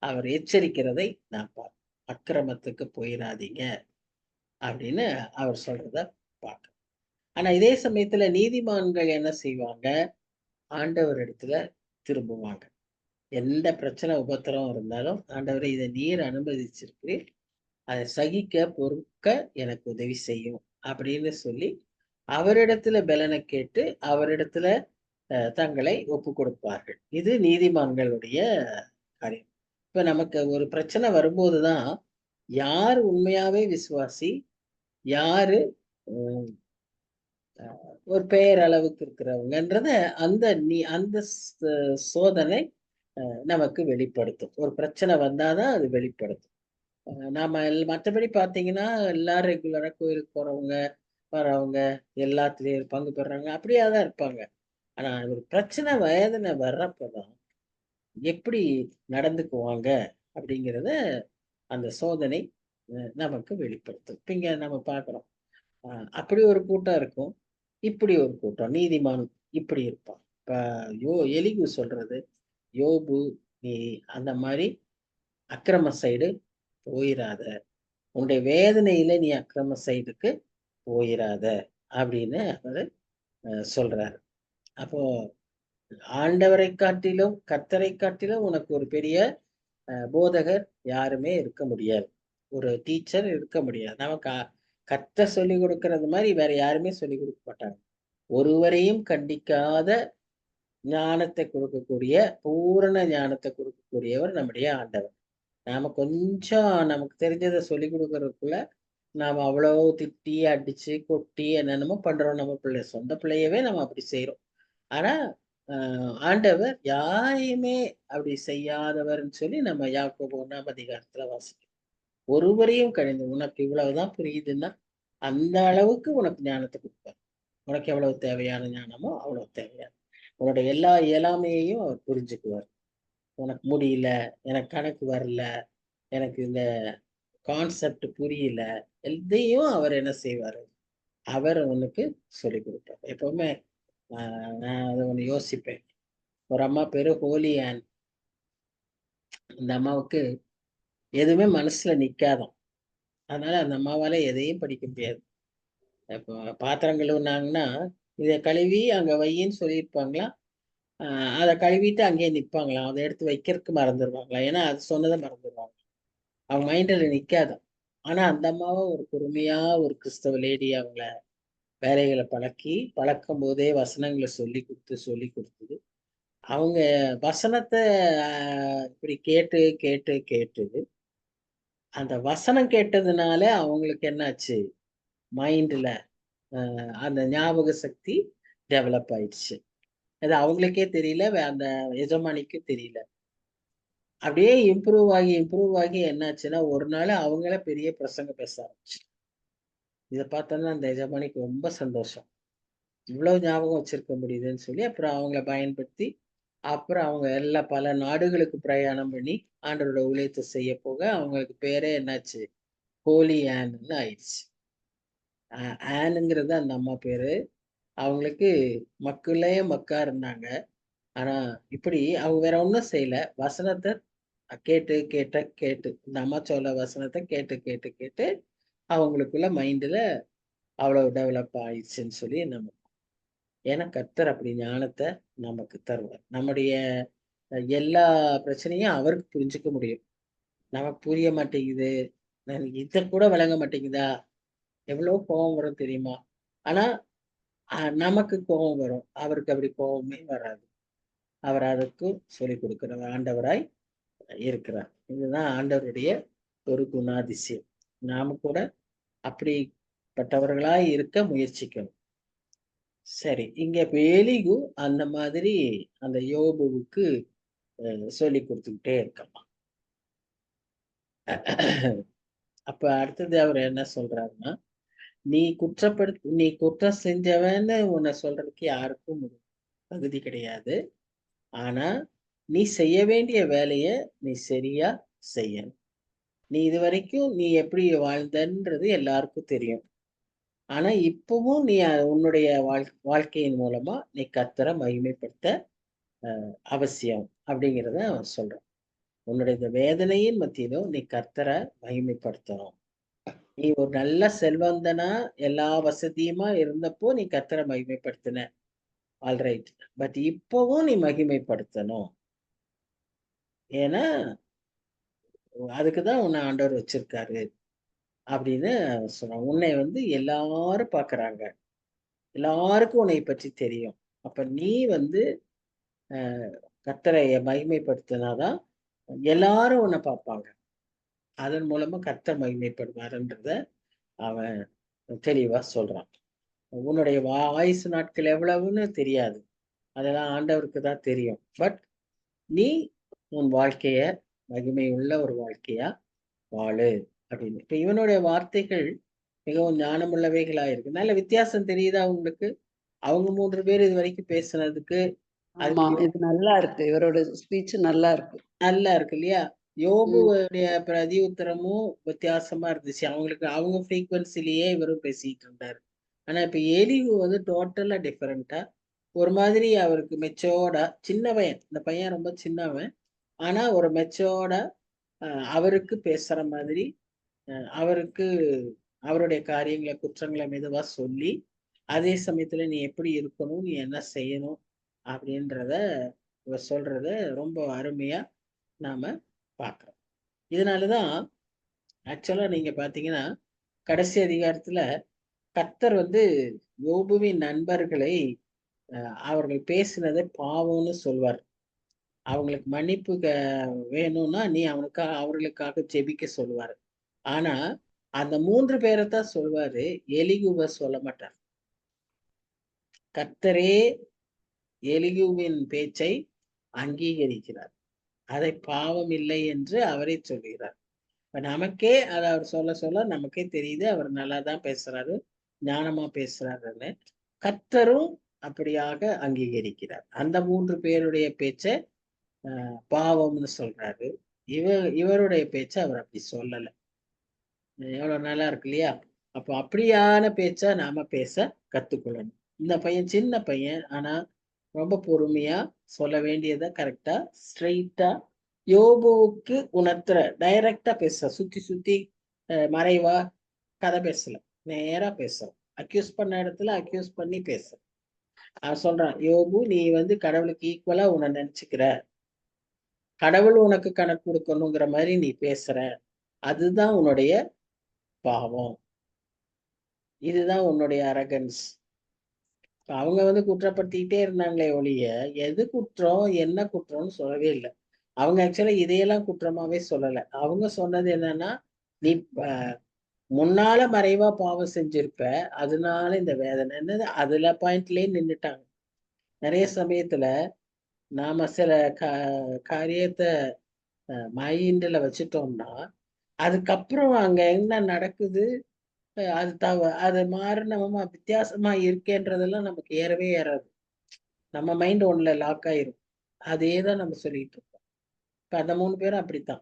அவர் எச்சரிக்கிறதை நான் பார்ப்போம். அக்கிரமத்துக்கு போயிடாதீங்க அப்படின்னு அவர் சொல்றத பார்க்க. ஆனா இதே சமயத்துல நீதிமான்கள் என்ன செய்வாங்க? ஆண்டவர் இடத்துல திரும்புவாங்க. எந்த பிரச்சனை உபத்திரம் இருந்தாலும், ஆண்டவரை இதை நீர் அனுமதிச்சிருக்கு, அதை சகிக்க பொறுக்க எனக்கு உதவி செய்யும் அப்படின்னு சொல்லி அவரிடத்துல பலனை கேட்டு அவரிடத்துல தங்களை ஒப்பு கொடுப்பார்கள். இது நீதிமான்களுடைய காரியம். இப்ப நமக்கு ஒரு பிரச்சனை வரும்போதுதான் யார் உண்மையாவே விசுவாசி, யாரு ஒரு பெயர் அளவுக்கு இருக்கிறவங்கன்றத அந்த சோதனை நமக்கு வெளிப்படுத்தும். ஒரு பிரச்சனை வந்தாதான் அது வெளிப்படுத்தும். நாம மற்றபடி பாத்தீங்கன்னா எல்லாரும் ரெகுலரா கோயிலுக்கு போறவங்க வர்றவங்க எல்லாத்துலயும் பங்கு பெறாங்க, அப்படியாதான் இருப்பாங்க. ஆனா ஒரு பிரச்சனை வேதனை வர்றப்பதான் எப்படி நடந்துக்குவாங்க அப்படிங்கிறத அந்த சோதனை நமக்கு வெளிப்படுத்தும். இப்ப இங்க நம்ம பாக்குறோம், அப்படி ஒரு கூட்டம் இருக்கும், இப்படி ஒரு கூட்டம். நீதிமான் இப்படி இருப்பான். இப்ப எலிகு சொல்றது, யோபு நீ அந்த மாதிரி அக்கிரம சைடு போயிராத, உன்னுடைய வேதனையில நீ அக்கிரம சைடுக்கு போயிராத அப்படின்னு அவரு சொல்றாரு. அப்போ ஆண்டவரை காட்டிலும் கர்த்தரை காட்டிலும் உனக்கு ஒரு பெரிய போதகர் யாருமே இருக்க முடியாது, ஒரு டீச்சர் இருக்க முடியாது. நமக்கு கர்த்தர் சொல்லி கொடுக்கறது மாதிரி வேற யாருமே சொல்லி கொடுக்க மாட்டாங்க. ஒருவரையும் கண்டிக்காத ஞானத்தை கொடுக்கக்கூடிய, பூரண ஞானத்தை கொடுக்கக்கூடியவர் நம்முடைய ஆண்டவர். நாம கொஞ்சம் நமக்கு தெரிஞ்சதை சொல்லி கொடுக்கறதுக்குள்ள நாம அவ்வளவு திட்டி அடிச்சு கொட்டி என்னென்னமோ பண்றோம். நம்ம பிள்ளை சொந்த பிள்ளையவே நம்ம அப்படி செய்யறோம். ஆனா ஆண்டவர் யாரையுமே அப்படி செய்யாதவர்ன்னு சொல்லி நம்ம யாக்கோபு 1ஆம் அதிகாரத்துல வாசிக்கிறோம். ஒருவரையும் கழிந்து உனக்கு இவ்வளவுதான் புரியுதுன்னா அந்த அளவுக்கு உனக்கு ஞானத்தை கொடுப்பார். உனக்கு எவ்வளவு தேவையான ஞானமோ அவ்வளவு தேவையான உன்னோட எல்லா இயலாமையையும் அவர் புரிஞ்சுக்குவார். உனக்கு முடியல, எனக்கு கணக்கு வரல, எனக்கு இந்த கான்செப்ட் புரியல, எதையும் அவர் என்ன செய்வாரு, அவர் உனக்கு சொல்லி கொடுப்பார். எப்பவுமே நான் அதை ஒண்ணு யோசிப்பேன். ஒரு அம்மா பேரு ஹோலி ஆன். அந்த அம்மாவுக்கு எதுவுமே மனசுல நிக்காதான். அதனால அந்த அம்மாவால எதையும் படிக்க முடியாது. இப்போ பாத்திரம் கழுவுனாங்கன்னா இதை கழுவி அங்க வையின்னு சொல்லியிருப்பாங்களா, அதை கழுவிட்டு அங்கேயே நிற்பாங்களாம், அதை எடுத்து வைக்கிறதுக்கு மறந்துடுவாங்களாம். ஏன்னா அது சொன்னதை மறந்துடுவாங்க, அவங்க மைண்டில் நிற்காதான். ஆனா அந்த அம்மாவை ஒரு பொறுமையா ஒரு கிறிஸ்தவ லேடி அவங்கள வேலைகளை பழக்கும் போதே வசனங்களை சொல்லி கொடுத்தது. அவங்க வசனத்தை இப்படி கேட்டு கேட்டு கேட்டு அந்த வசனம் கேட்டதுனால அவங்களுக்கு என்னாச்சு, மைண்ட்ல அந்த ஞாபக சக்தி டெவலப் ஆயிடுச்சு. அது அவங்களுக்கே தெரியல, அந்த எஜமானிக்கு தெரியல. அப்படியே இம்ப்ரூவ் ஆகி என்னாச்சுன்னா ஒரு நாள் அவங்கள பெரிய பிரசங்க பேச ஆரம்பிச்சு. இதை பார்த்தோன்னா அந்த எஜமானிக்கு ரொம்ப சந்தோஷம், இவ்வளவு ஞாபகம் வச்சிருக்க முடியுதுன்னு சொல்லி அப்புறம் அவங்கள பயன்படுத்தி அப்புறம் அவங்க பல நாடுகளுக்கு பிரயாணம் பண்ணி ஆண்டவரோட ஊழியத்தை செய்ய போக அவங்களுக்கு பேரே என்னாச்சு, ஹோலி ஆன்னு ஆயிடுச்சு. ஆனுங்கிறது அந்த அம்மா பேரு. அவங்களுக்கு மக்களே மக்கா இருந்தாங்க. ஆனா இப்படி அவங்க வேற ஒன்றும் செய்யல, வசனத்தை கேட்டு இந்த அம்மா சொல்ல வசனத்தை கேட்டு கேட்டு கேட்டு அவங்களுக்குள்ள மைண்ட்ல அவ்வளவு டெவலப் ஆயிடுச்சுன்னு சொல்லி நம்ம, ஏன்னா கர்த்தர் அப்படி ஞானத்தை நமக்கு தருவார். நம்முடைய எல்லா பிரச்சனையும் அவருக்கு புரிஞ்சுக்க முடியும். நமக்கு புரிய மாட்டேங்குது, இத கூட விளங்க மாட்டேங்குதா, எவ்வளவு கோபம் வரும் தெரியுமா. ஆனா நமக்கு கோபம் வரும், அவருக்கு அப்படி கோபமே வராது. அவர் அதற்கு சொல்லிக் கொடுக்கிற ஆண்டவராய் இருக்கிறார். இதுதான் ஆண்டவருடைய ஒரு குணாதிசயம். நாம கூட அப்படிப்பட்டவர்களாய் இருக்க முயற்சிக்கணும். சரி, இங்க எலிகு அந்த மாதிரி அந்த யோபுவுக்கு சொல்லி கொடுத்துக்கிட்டே இருக்கலாம். அப்ப அடுத்தது அவர் என்ன சொல்றாருன்னா, நீ குற்றம் செஞ்சவன்னு உன்னை சொல்றதுக்கு யாருக்கும் தகுதி கிடையாது. ஆனா நீ செய்ய வேண்டிய வேலைய நீ சரியா செய்யணும். நீ இதுவரைக்கும் நீ எப்படி வாழ்ந்தன்றது எல்லாருக்கும் தெரியும். ஆனா இப்பவும் நீ உன்னுடைய வாழ்க்கையின் மூலமா நீ கர்த்தரை மகிமைப்படுத்த அவசியம் அப்படிங்கிறத அவன் சொல்றான். உன்னுடைய இந்த வேதனையின் மத்தியிலும் நீ கர்த்தரை மகிமைப்படுத்தணும். நீ ஒரு நல்ல செல்வந்தனா எல்லா வசதியுமா இருந்தப்போ நீ கர்த்தரை மகிமைப்படுத்தின, ஆல்ரைட். பட் இப்பவும் நீ மகிமைப்படுத்தணும். ஏன்னா அதுக்குதான் உன்னை ஆண்டவர் வச்சிருக்காரு அப்படின்னு சொன்னான். உன்னை எல்லாரும் பாக்குறாங்க. எல்லாருக்கும் உன்னை பற்றி தெரியும். அப்ப நீ வந்து கர்த்தரை மகிமைப்படுத்தினாதான் எல்லாரும் உன்னை பார்ப்பாங்க. அதன் மூலமா கர்த்தர் மகிமைப்படுவாருன்றத அவன் தெளிவா சொல்றான். உன்னுடைய ஆயுசு நாட்கள் எவ்வளவுன்னு தெரியாது, அதெல்லாம் ஆண்டவருக்கு தான் தெரியும். பட் நீ உன் வாழ்க்கைய மகிமை உள்ள ஒரு வாழ்க்கையா வாழு அப்படின்னு. இப்ப இவனுடைய வார்த்தைகள் மிகவும் ஞானமுள்ளவைகளா இருக்கு. நல்ல வித்தியாசம் தெரியுதா உங்களுக்கு? அவங்க 3 பேர் இது வரைக்கும் பேசுனதுக்கு ஆமா, அதுக்கு இது நல்லா இருக்கு. இவரோட ஸ்பீச் நல்லா இருக்கு. நல்லா இருக்கு இல்லையா? யோபுவுடைய பிரதி உத்தரமும் வித்தியாசமா இருந்துச்சு. அவங்களுக்கு அவங்க ஃப்ரீக்வன்சிலேயே இவரும் பேசிட்டு இருந்தாரு. ஆனா இப்ப எலிகு வந்து டோட்டலா டிஃபரெண்டா ஒரு மாதிரி அவருக்கு மெச்சோர்டா, சின்ன பையன், இந்த பையன் ரொம்ப சின்னவன். ஆனா ஒரு மெச்சோர்டா அவருக்கு பேசுற மாதிரி அவருக்கு அவருடைய காரியங்களை குற்றங்களை மெதுவா சொல்லி, அதே சமயத்துல நீ எப்படி இருக்கணும், நீ என்ன செய்யணும் அப்படின்றத இவர் சொல்றத ரொம்ப அருமையா நாம பார்க்கிறோம். இதனாலதான் ஆக்சுவலா நீங்க பாத்தீங்கன்னா கடைசி அதிகாரத்துல கர்த்தர் வந்து யோபுவின் நண்பர்களை அவர்கள் பேசினதை பாவம்னு சொல்வார். அவங்களுக்கு மன்னிப்பு வேணும்னா நீ அவர்களுக்காக ஜெபிக்க சொல்லுவாரு. ஆனா அந்த 3 பேரைத்தான் சொல்வாரு, எலிகுவ சொல்ல மாட்டார். கர்த்தரே எலிகுவின் பேச்சை அங்கீகரிக்கிறார். அதை பாவம் இல்லை என்று அவரே சொல்கிறார். இப்ப நமக்கே அதை அவர் சொல்ல சொல்ல நமக்கே தெரியுது அவர் நல்லா தான் பேசுறாரு, ஞானமா பேசுறாருன்னு. கர்த்தரும் அப்படியாக அங்கீகரிக்கிறார். அந்த 3 பேருடைய பேச்சை பாவம்னு சொல்றாரு. இவருடைய பேச்சை அவர் அப்படி சொல்லல. எவ்வளவு நல்லா இருக்கு இல்லையா? அப்போ அப்படியான பேச்சா நாம பேச கத்துக்கொள்ளணும். இந்த பையன் சின்ன பையன், ஆனா ரொம்ப பொறுமையா சொல்ல வேண்டியதை கரெக்டா ஸ்ட்ரெயிட்டா யோபுவுக்கு உணர்த்துற டைரக்டா பேச, சுத்தி சுத்தி மறைவா கதை பேசல, நேரா பேசுறோம். அக்யூஸ் பண்ண இடத்துல அக்யூஸ் பண்ணி பேச அவன் சொல்றான், யோபு நீ வந்து கடவுளுக்கு ஈக்குவலா உன்னை நினைச்சுக்கிற, கடவுள் உனக்கு கணக்கு கொடுக்கணுங்கிற மாதிரி நீ பேசுற, அதுதான் உன்னுடைய பாவம், இதுதான் உன்னுடைய அரகன்ஸ். அவங்க வந்து குற்றப்படுத்திக்கிட்டே இருந்தாங்களே ஒழிய எது குற்றம் என்ன குற்றம்னு சொல்லவே இல்லை. அவங்க ஆக்சுவலா இதையெல்லாம் குற்றமாவே சொல்லல. அவங்க சொன்னது என்னன்னா, நீ முன்னால மறைவா பாவம் செஞ்சிருப்ப, அதனால இந்த வேதனை என்னது, அதுல பாயிண்ட்லயே நின்னுட்டாங்க. நிறைய சமயத்துல நாம சில காரியத்தை மைண்ட்ல வச்சுட்டோம்னா அதுக்கப்புறம் அங்க என்ன நடக்குது, அது மாறினமா வித்தியாசமா இருக்கேன்றதெல்லாம் நமக்கு ஏறவே ஏறாது. நம்ம மைண்ட் ஒண்ணுல லாக் ஆயிரும். அதே தான் நம்ம சொல்லிட்டு இருக்கோம். இப்ப அந்த 3 பேரும் அப்படித்தான்.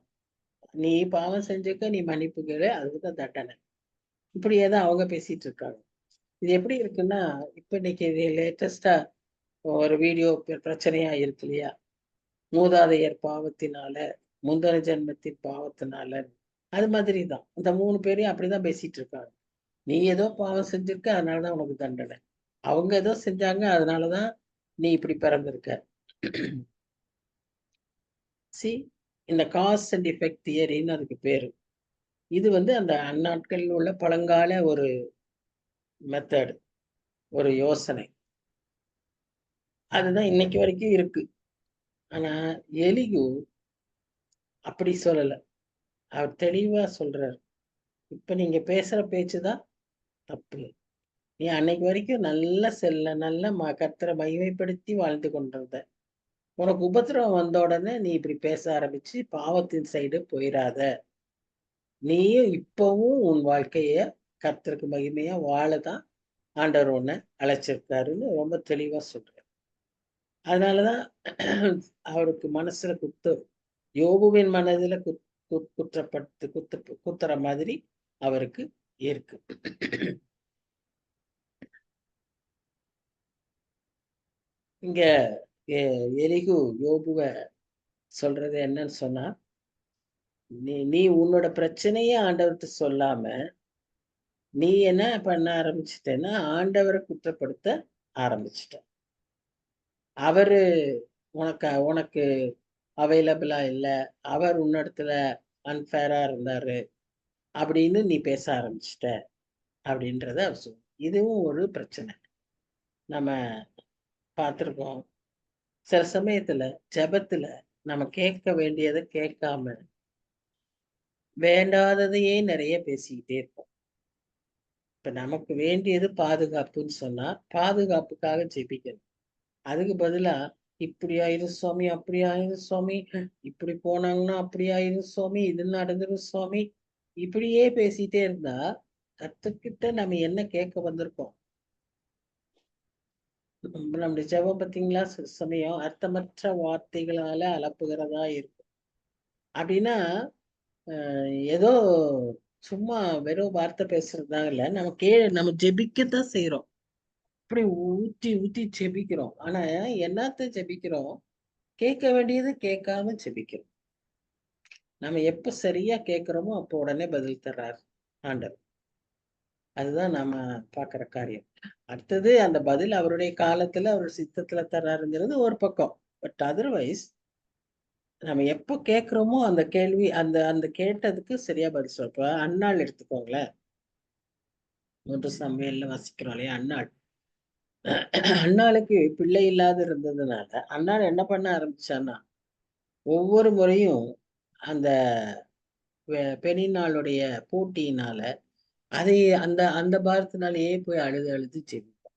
நீ பாவம் செஞ்சுக்க, நீ மன்னிப்பு கேளு, அதுக்குதான் தண்டனை. இப்படியே தான் அவங்க பேசிட்டு இருக்காங்க. இது எப்படி இருக்குன்னா, இப்ப இன்னைக்கு லேட்டஸ்டா ஒரு வீடியோ பிரச்சனையா இருக்கு இல்லையா? மூதாதையர் பாவத்தினால, முந்தின ஜென்மத்தின் பாவத்தினால, அது மாதிரி தான் இந்த 3 பேரையும் அப்படிதான் பேசிட்டு இருக்காங்க. நீ ஏதோ பாவம் செஞ்சிருக்க, அதனாலதான் உனக்கு தண்டனை. அவங்க ஏதோ செஞ்சாங்க, அதனாலதான் நீ இப்படி பிறந்திருக்க. சி, இந்த காஸ் அண்ட் எஃபெக்ட் தியரின்னு அதுக்கு பேரு. இது வந்து அந்த அந்நாட்களில் உள்ள பழங்கால ஒரு மெத்தட், ஒரு யோசனை. அதுதான் இன்னைக்கு வரைக்கும் இருக்கு. ஆனா எலிகு அப்படி சொல்லல. அவர் தெளிவா சொல்றாரு, இப்ப நீங்க பேசுற பேச்சுதான் தப்பு. நீ அன்னைக்கு வரைக்கும் நல்ல கர்த்தரை மகிமைப்படுத்தி வாழ்ந்து கொண்டிருந்த, உனக்கு உபத்திரவம் வந்த உடனே நீ இப்படி பேச ஆரம்பிச்சு பாவத்தின் சைடு போயிடாத. நீயும் இப்பவும் உன் வாழ்க்கைய கர்த்தருக்கு மகிமையா வாழதான் ஆண்டவர் உன்னை அழைச்சிருக்காருன்னு ரொம்ப தெளிவா சொல்றாரு. அதனாலதான் அவருக்கு மனசுல யோபுவின் மனதுல குத்துற மாதிரி அவருக்கு இருக்கு. இங்க எலிகு யோபுவ சொல்றது என்னன்னு சொன்னா, நீ உன்னோட பிரச்சனையே ஆண்டவர்கிட்ட சொல்லாம நீ என்ன பண்ண ஆரம்பிச்சிட்டேன்னா ஆண்டவரை குற்றப்படுத்த ஆரம்பிச்சிட்ட. அவரு உனக்கு அவைலபிளா இல்ல, அவர் உன்னிடத்துல அன்பேரா இருந்தாரு அப்படின்னு நீ பேச ஆரம்பிச்சிட்ட அப்படின்றத அவர் சொல்ல. இதுவும் ஒரு பிரச்சனை. நம்ம பார்த்திருக்கோம். சில சமயத்துல ஜெபத்துல நம்ம கேட்க வேண்டியதை கேட்காம வேண்டாததையே நிறைய பேசிக்கிட்டே இருப்போம். இப்ப நமக்கு வேண்டியது பாதுகாப்புன்னு சொன்னா பாதுகாப்புக்காக ஜெபிக்கணும். அதுக்கு பதிலா இப்படி ஆயிரும் சுவாமி, அப்படி ஆயிரும் சுவாமி, இப்படி போனாங்கன்னா அப்படி ஆயிரும் சுவாமி, இது நடந்துரும் சுவாமி, இப்படியே பேசிட்டே இருந்தா கர்த்தர்கிட்ட நம்ம என்ன கேட்க வந்திருக்கோம்? நம்முடைய ஜெபம் பார்த்தீங்களா, சில சமயம் அர்த்தமற்ற வார்த்தைகளால அலப்புகிறதா இருக்கும். அப்படின்னா ஏதோ சும்மா வெறும் வார்த்தை பேசுறதா இல்ல, நம்ம ஜெபிக்கத்தான் செய்யறோம். அப்படி ஊத்தி ஊத்தி ஜெபிக்கிறோம். ஆனா என்னத்த ஜெபிக்கிறோம்? கேட்க வேண்டியது கேட்காம ஜெபிக்கிறோம். நம்ம எப்ப சரியா கேட்கிறோமோ அப்போ உடனே பதில் தர்றாரு ஆண்டவர். அதுதான் நாம பாக்குற காரியம். அடுத்தது அந்த பதில் அவருடைய காலத்துல அவர் சித்தத்துல தர்றாருங்கிறது ஒரு பக்கம். பட் அதர்வைஸ் நம்ம எப்ப கேட்கிறோமோ அந்த கேள்வி அந்த அந்த கேட்டதுக்கு சரியா பதில் சொல்ல. இப்ப அன்னாள் எடுத்துக்கோங்களேன். 3 சாமுவேல்ல வாசிக்கிறோம் இல்லையா? அன்னாள். அன்னாளுக்கு பிள்ளை இல்லாத இருந்ததுனால அன்னாள் என்ன பண்ண ஆரம்பிச்சான்னா, ஒவ்வொரு முறையும் அந்த பெண்ணினாளுடைய போட்டியினால அதை அந்த அந்த பாரத்தினாலேயே போய் அழுது அழுது ஜெபிப்பா.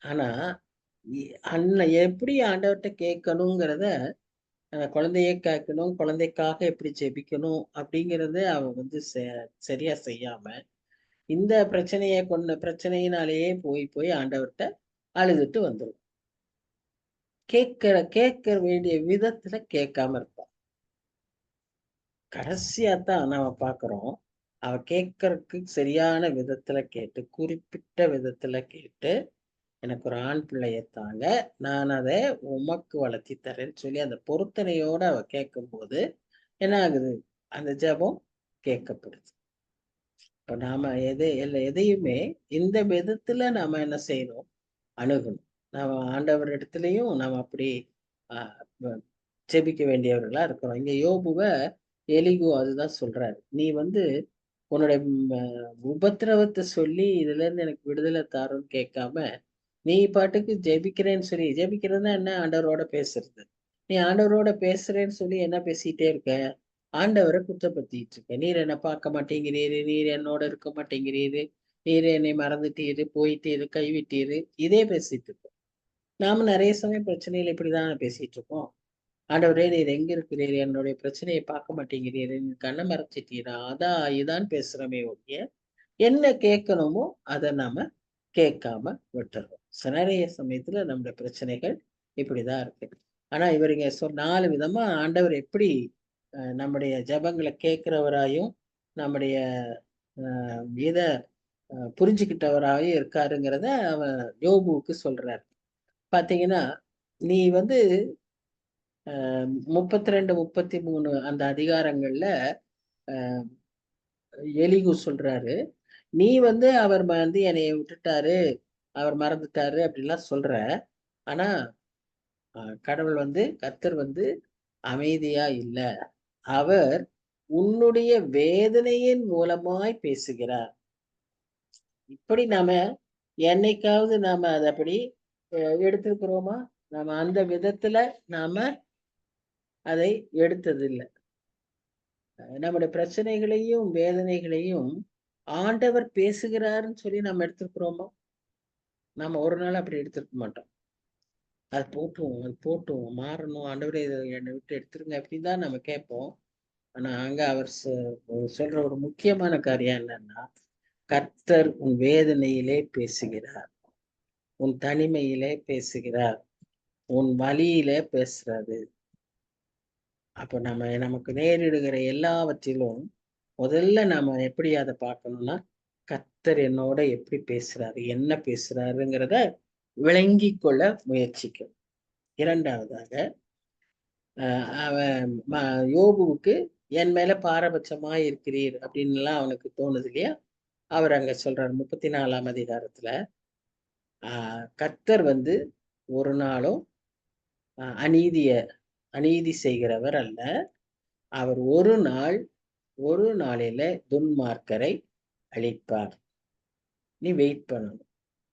ஆனா எப்படி ஆண்டவர்கிட்ட கேட்கணுங்கிறத குழந்தையை கேட்கணும், குழந்தைக்காக எப்படி ஜெபிக்கணும் அப்படிங்கறத அவ வந்து சரியா செய்யாம இந்த பிரச்சனையினாலேயே போய் போய் ஆண்டவர்கிட்ட அழுதுட்டு வந்துடும். கேட்க வேண்டிய விதத்துல கேட்காம இருப்பான். கடைசியாத்தான் நாம பாக்குறோம், அவ கேட்கறதுக்கு சரியான விதத்துல கேட்டு, குறிப்பிட்ட விதத்துல கேட்டு, எனக்கு ஒரு ஆண் பிள்ளைய தாங்க, நான் அதை உமக்கு வளர்த்தி தரேன்னு சொல்லி அந்த பொருத்தனையோட அவ கேட்கும்போது என்ன ஆகுது? அந்த ஜெபம் கேட்கப்படுது. இப்ப நாம எதையுமே இந்த விதத்துல நாம என்ன செய்யணும்? அணுகணும். நாம ஆண்டவர் இடத்துலயும் நாம அப்படி ஜெபிக்க வேண்டியவர்களா இருக்கிறோம். இங்க யோபுவ எலிகு அதுதான் சொல்றாரு. நீ வந்து உன்னுடைய உபத்திரவத்தை சொல்லி இதுல இருந்து எனக்கு விடுதலை தாருன்னு கேட்காம, நீ பாட்டுக்கு ஜெபிக்கிறேன்னு சொல்லி ஜெபிக்கிறதுனா என்ன? ஆண்டவரோட பேசுறது. நீ ஆண்டவரோட பேசுறேன்னு சொல்லி என்ன பேசிட்டே இருக்க? ஆண்டவரை குற்றப்படுத்திட்டு இருக்க. நீர் என்ன பார்க்க மாட்டேங்கிறீரு, நீர் என்னோட இருக்க மாட்டேங்கிறீரு, நீர் என்னை மறந்துட்டீரு, போயிட்டீரு, கைவிட்டீரு, இதே பேசிட்டு இருக்கோம். நாம நிறைய சமயம் பிரச்சனையில இப்படிதான் பேசிட்டு இருக்கோம். ஆண்டவரே நீர் எங்க இருக்கிறீர்? என்னுடைய பிரச்சனையை பார்க்க மாட்டேங்கிறீர், கண்ணை மறைச்சிட்டீரா, அதான் இதான் பேசுறோமே ஒழிய என்ன கேட்கணுமோ அதை நாம கேட்காம விட்டுறோம். நிறைய சமயத்துல நம்முடைய பிரச்சனைகள் இப்படிதான் இருக்கு. ஆனா இவருங்க 4 விதமா ஆண்டவர் எப்படி நம்முடைய ஜெபங்களை கேட்கிறவராயும் நம்முடைய இத புரிஞ்சுக்கிட்டவராயும் இருக்காருங்கிறத அவன் யோபுவுக்கு சொல்றாரு. பாத்தீங்கன்னா நீ வந்து 32, 33 அந்த அதிகாரங்கள்ல எலிகு சொல்றாரு, நீ வந்து அவர் வந்து என்னைய விட்டுட்டாரு, அவர் மறந்துட்டாரு அப்படின்லாம் சொல்ற. ஆனா கடவுள் வந்து கர்த்தர் வந்து அமைதியா இல்ல. அவர் உன்னுடைய வேதனையின் மூலமாய் பேசுகிறார். இப்படி நாம என்னைக்காவது நாம அதை அப்படி எடுத்திருக்கிறோமா? நாம அந்த விதத்துல நாம அதை எடுத்ததில்லை. நம்முடைய பிரச்சனைகளையும் வேதனைகளையும் ஆண்டவர் பேசுகிறாருன்னு சொல்லி நம்ம எடுத்திருக்கிறோமா? நாம ஒரு நாள் அப்படி எடுத்திருக்க மாட்டோம். அது போட்டும் மாறணும், ஆண்டவரே இதை என்னை விட்டு எடுத்துருங்க அப்படின்னு தான் நம்ம கேட்போம். ஆனா அங்க அவர் சொல்ற ஒரு முக்கியமான காரியம் என்னன்னா, கர்த்தர் உன் வேதனையிலே பேசுகிறார், உன் தனிமையிலே பேசுகிறார், உன் வலியிலே பேசுறாரு. அப்ப நமக்கு நேரிடுகிற எல்லாவற்றிலும் முதல்ல நாம எப்படி அதை பார்க்கணும்னா, கர்த்தர் என்னோட எப்படி பேசுறாரு, என்ன பேசுறாருங்கிறத விளங்கி கொள்ள முயற்சிக்கும். இரண்டாவதாக அவன் யோபுவுக்கு என் மேல பாரபட்சமா இருக்கிறீர் அப்படின்னு எல்லாம் அவனுக்கு தோணுது இல்லையா? அவர் அங்க சொல்றார் 34ஆம் அதிகாரத்துல, கர்த்தர் வந்து ஒரு நாளும் அநீதி செய்கிறவர் அல்ல. அவர் ஒரு நாளில துன்மார்க்கரை அழிப்பார். நீ வெயிட் பண்ணணும்.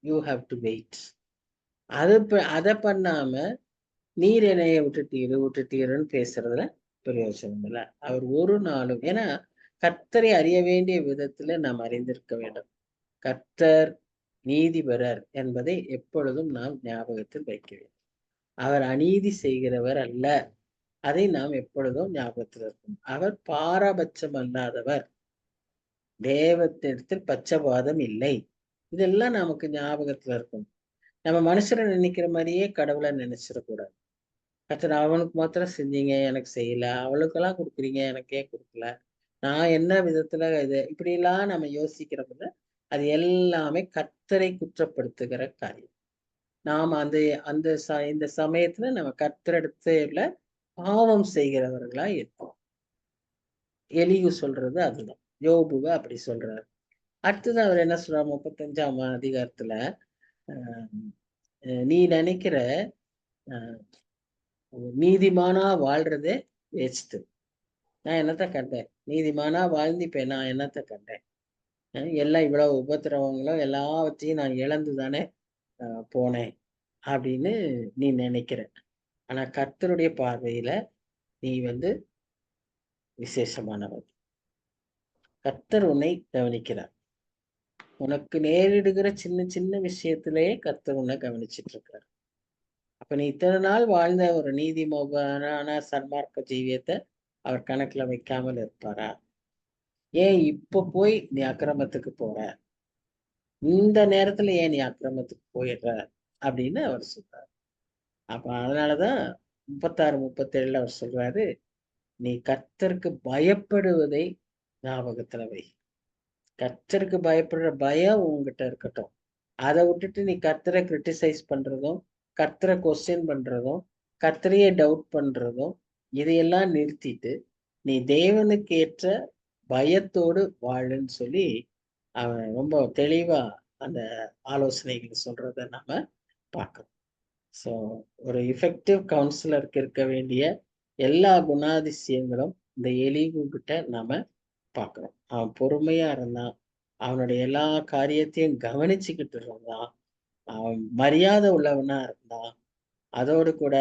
You have to wait. அதை பண்ணாம நீர் என்னைய விட்டுட்டீருன்னு பேசுறதுல பிரயோஜனம் இல்லை. அவர் ஒரு நாளும், ஏன்னா கர்த்தரை அறிய வேண்டிய விதத்துல நாம் அறிந்திருக்க வேண்டும். கர்த்தர் நீதிபரர் என்பதை எப்பொழுதும் நாம் ஞாபகத்தில் வைக்க வேண்டும். அவர் அநீதி செய்கிறவர் அல்ல, அதை நாம் எப்பொழுதும் ஞாபகத்தில் இருக்கும். அவர் பாரபட்சம் அல்லாதவர், தேவத்திடத்தில் பட்சபாதம் இல்லை. இதெல்லாம் நமக்கு ஞாபகத்துல இருக்கும். நம்ம மனுஷரை நினைக்கிற மாதிரியே கடவுளை நினைச்சிடக்கூடாது. கர்த்தர் அவனுக்கு மாத்திரம் செஞ்சீங்க, எனக்கு செய்யல, அவளுக்கெல்லாம் கொடுக்குறீங்க, எனக்கே கொடுக்கல, நான் என்ன விதத்துல இது இப்படிலாம் நம்ம யோசிக்கிறோம்ல, அது எல்லாமே கர்த்தரை குற்றப்படுத்துகிற காரியம். நாம் இந்த சமயத்துல நம்ம கர்த்தரிடத்துல பாவம் செய்கிறவர்களா இருக்கோம். எலிகு சொல்றது அதுதான், யோபுவை அப்படி சொல்றாரு. அடுத்தது அவர் என்ன சொல்றாரு 35ஆம் அதிகாரத்துல, நீ நினைக்கிற நீதிமானா வாழ்றதே வேஸ்ட். நான் என்னத்த கண்டேன், நீதிமானா வாழ்ந்திப்பேன், நான் என்னத்த கண்டேன், எல்லாம் இவ்வளவு உபத்திரவங்களும் எல்லாவற்றையும் நான் இழந்து தானே போனேன் அப்படின்னு நீ நினைக்கிற. ஆனா கர்த்தருடைய பார்வையில நீ விசேஷமானவர். கர்த்தர் உன்னை கவனிக்கிறார். உனக்கு நேரிடுகிற சின்ன சின்ன விஷயத்திலேயே கர்த்தர் உன்னை கவனிச்சிட்டு இருக்காரு. அப்ப நீ இத்தனை நாள் வாழ்ந்த ஒரு நீதிமோகனான சன்மார்க்க ஜீவியத்தை அவர் கணக்குல வைக்காமல் இருப்பாரா? ஏன் இப்ப போய் நீ அக்கிரமத்துக்கு போற, இந்த நேரத்துல ஏன் நீ அக்கிரமத்துக்கு போயிடுற அப்படின்னு அவர் சொல்றாரு. அப்ப அதனாலதான் 36, 37 அவர் சொல்றாரு, நீ கர்த்தருக்கு பயப்படுவதை ஞாபகத்துல வை. கர்த்தருக்கு பயப்படுற பயம் உங்ககிட்ட இருக்கட்டும். அதை விட்டுட்டு நீ கர்த்தரை கிரிட்டிசைஸ் பண்றதும், கர்த்தரை கொஸ்டின் பண்றதும், கர்த்தரையே டவுட் பண்றதும், இதையெல்லாம் நிறுத்திட்டு நீ தேவனுக்கு ஏற்ற பயத்தோடு வாழுன்னு சொல்லி அவன் ரொம்ப தெளிவா அந்த ஆலோசனைகள் சொல்றத நாம பார்க்கணும். ஸோ ஒரு எஃபெக்டிவ் கவுன்சிலருக்கு இருக்க வேண்டிய எல்லா குணாதிசயங்களும் இந்த எலிகு கிட்ட நாம பார்க்கணும். அவன் பொறுமையா இருந்தான், அவனுடைய எல்லா காரியத்தையும் கவனிச்சுக்கிட்டு இருந்தான், அவன் மரியாதை உள்ளவனா இருந்தான். அதோடு கூட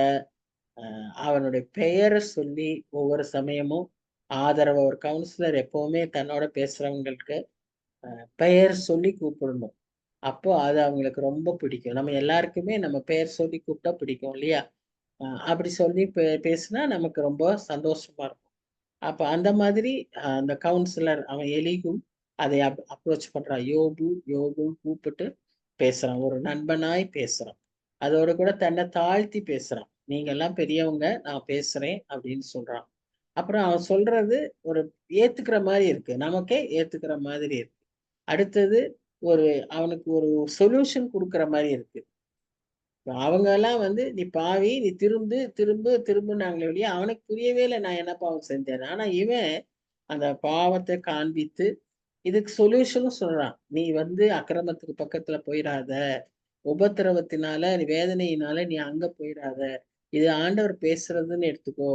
அவனுடைய பெயரை சொல்லி ஒவ்வொரு சமயமும் ஆதரவு, ஒரு கவுன்சிலர் எப்பவுமே தன்னோட பேசுறவங்களுக்கு பெயர் சொல்லி கூப்பிடணும். அப்போ அது அவங்களுக்கு ரொம்ப பிடிக்கும். நம்ம எல்லாருக்குமே நம்ம பெயர் சொல்லி கூப்பிட்டா பிடிக்கும் இல்லையா? அப்படி சொல்லி பேசினா நமக்கு ரொம்ப சந்தோஷமா இருக்கும். அப்ப அந்த மாதிரி அந்த கவுன்சிலர் அவன் எலிகும் அதை அப்ரோச் பண்றான். யோபு கூப்பிட்டு பேசுறான், ஒரு நண்பனாய் பேசுறான். அதோட கூட தன்னை தாழ்த்தி பேசுறான். நீங்க எல்லாம் பெரியவங்க, நான் பேசுறேன் அப்படின்னு சொல்றான். அப்புறம் அவன் சொல்றது ஒரு ஏத்துக்கிற மாதிரி இருக்கு, நமக்கே ஏத்துக்கிற மாதிரி இருக்கு. அடுத்தது அவனுக்கு ஒரு சொல்யூஷன் கொடுக்குற மாதிரி இருக்கு. அவங்க எல்லாம் நீ பாவி, நீ திரும்புனாங்களே இல்லையா, அவனுக்கு புரியவே இல்லை நான் என்ன பாவம் செஞ்சேன். ஆனா இவன் அந்த பாவத்தை காண்பித்து இதுக்கு சொல்யூஷனும் சொல்றான். நீ அக்கிரமத்துக்கு பக்கத்துல போயிடாத, உபத்திரவத்தினால வேதனையினால நீ அங்க போயிடாத, இது ஆண்டவர் பேசுறதுன்னு எடுத்துக்கோ,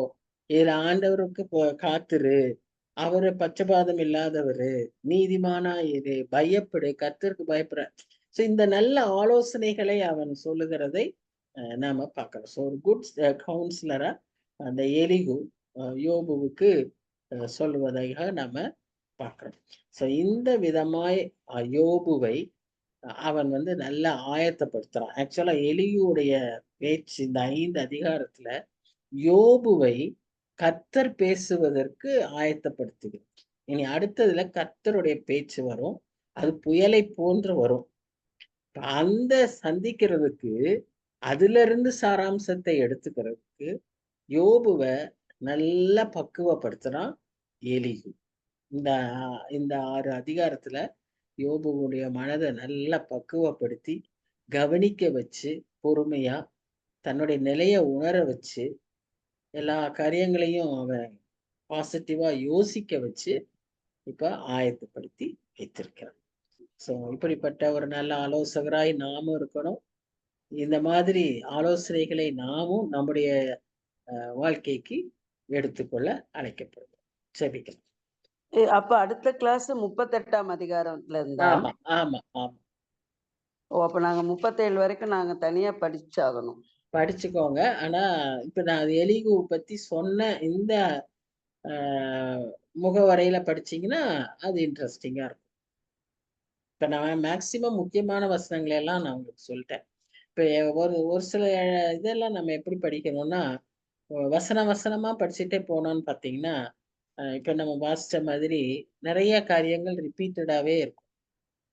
இதுல ஆண்டவருக்கு காத்துரு, அவரு பட்சபாதம் இல்லாதவரு, நீதிமானா இரு, பயப்படு, கர்த்தருக்கு பயப்பட. சோ இந்த நல்ல ஆலோசனைகளை அவன் சொல்லுகிறதை நாம பார்க்கிறோம். ஸோ ஒரு குட் கவுன்சிலரா அந்த எலிகு யோபுவுக்கு சொல்லுவதாக நாம பார்க்கிறோம். ஸோ இந்த விதமாய் யோபுவை அவன் நல்லா ஆயத்தப்படுத்துறான். ஆக்சுவலா எலியுடைய பேச்சு இந்த 5 அதிகாரத்துல யோபுவை கர்த்தர் பேசுவதற்கு ஆயத்தப்படுத்துகிறது. இனி அடுத்ததுல கர்த்தருடைய பேச்சு வரும், அது புயலை போன்று வரும். அந்த சந்திக்கிறதுக்கு, அதுல இருந்து சாராம்சத்தை எடுத்துக்கிறதுக்கு யோபுவை நல்லா பக்குவப்படுத்துறான் எலிகு. இந்த 6 அதிகாரத்துல யோபுவுடைய மனதை நல்லா பக்குவப்படுத்தி கவனிக்க வச்சு, பொறுமையா தன்னுடைய நிலையை உணர வச்சு, எல்லா காரியங்களையும் அவன் பாசிட்டிவா யோசிக்க வச்சு இப்ப ஆயத்தப்படுத்தி வைத்திருக்கிறான். ஸோ இப்படிப்பட்ட ஒரு நல்ல ஆலோசகராய் நாமும் இருக்கணும். இந்த மாதிரி ஆலோசனைகளை நாமும் நம்முடைய வாழ்க்கைக்கு எடுத்துக்கொள்ள அழைக்கப்படுறோம். செபிக்கலாம். அப்ப அடுத்த கிளாஸ் 38ஆம் அதிகாரத்துல இருந்தா? ஆமா ஆமா ஆமா. ஓ, அப்ப நாங்க 37 வரைக்கும் நாங்க தனியா படிச்சாகணும். படிச்சுக்கோங்க. ஆனா இப்ப நான் எலிகு பத்தி சொன்ன இந்த முகவரையில படிச்சீங்கன்னா அது இன்ட்ரெஸ்டிங்கா இருக்கும். இப்ப நான் மேக்சிமம் முக்கியமான வசனங்களை எல்லாம் நான் உங்களுக்கு சொல்லிட்டேன். இப்ப ஒரு ஒரு சில இதெல்லாம் நம்ம எப்படி படிக்கணும்னா, வசனம் வசனமா படிச்சுட்டே போனோம்னு பார்த்தீங்கன்னா, இப்ப நம்ம வாசிச்ச மாதிரி நெறைய காரியங்கள் ரிப்பீட்டடாவே இருக்கும்.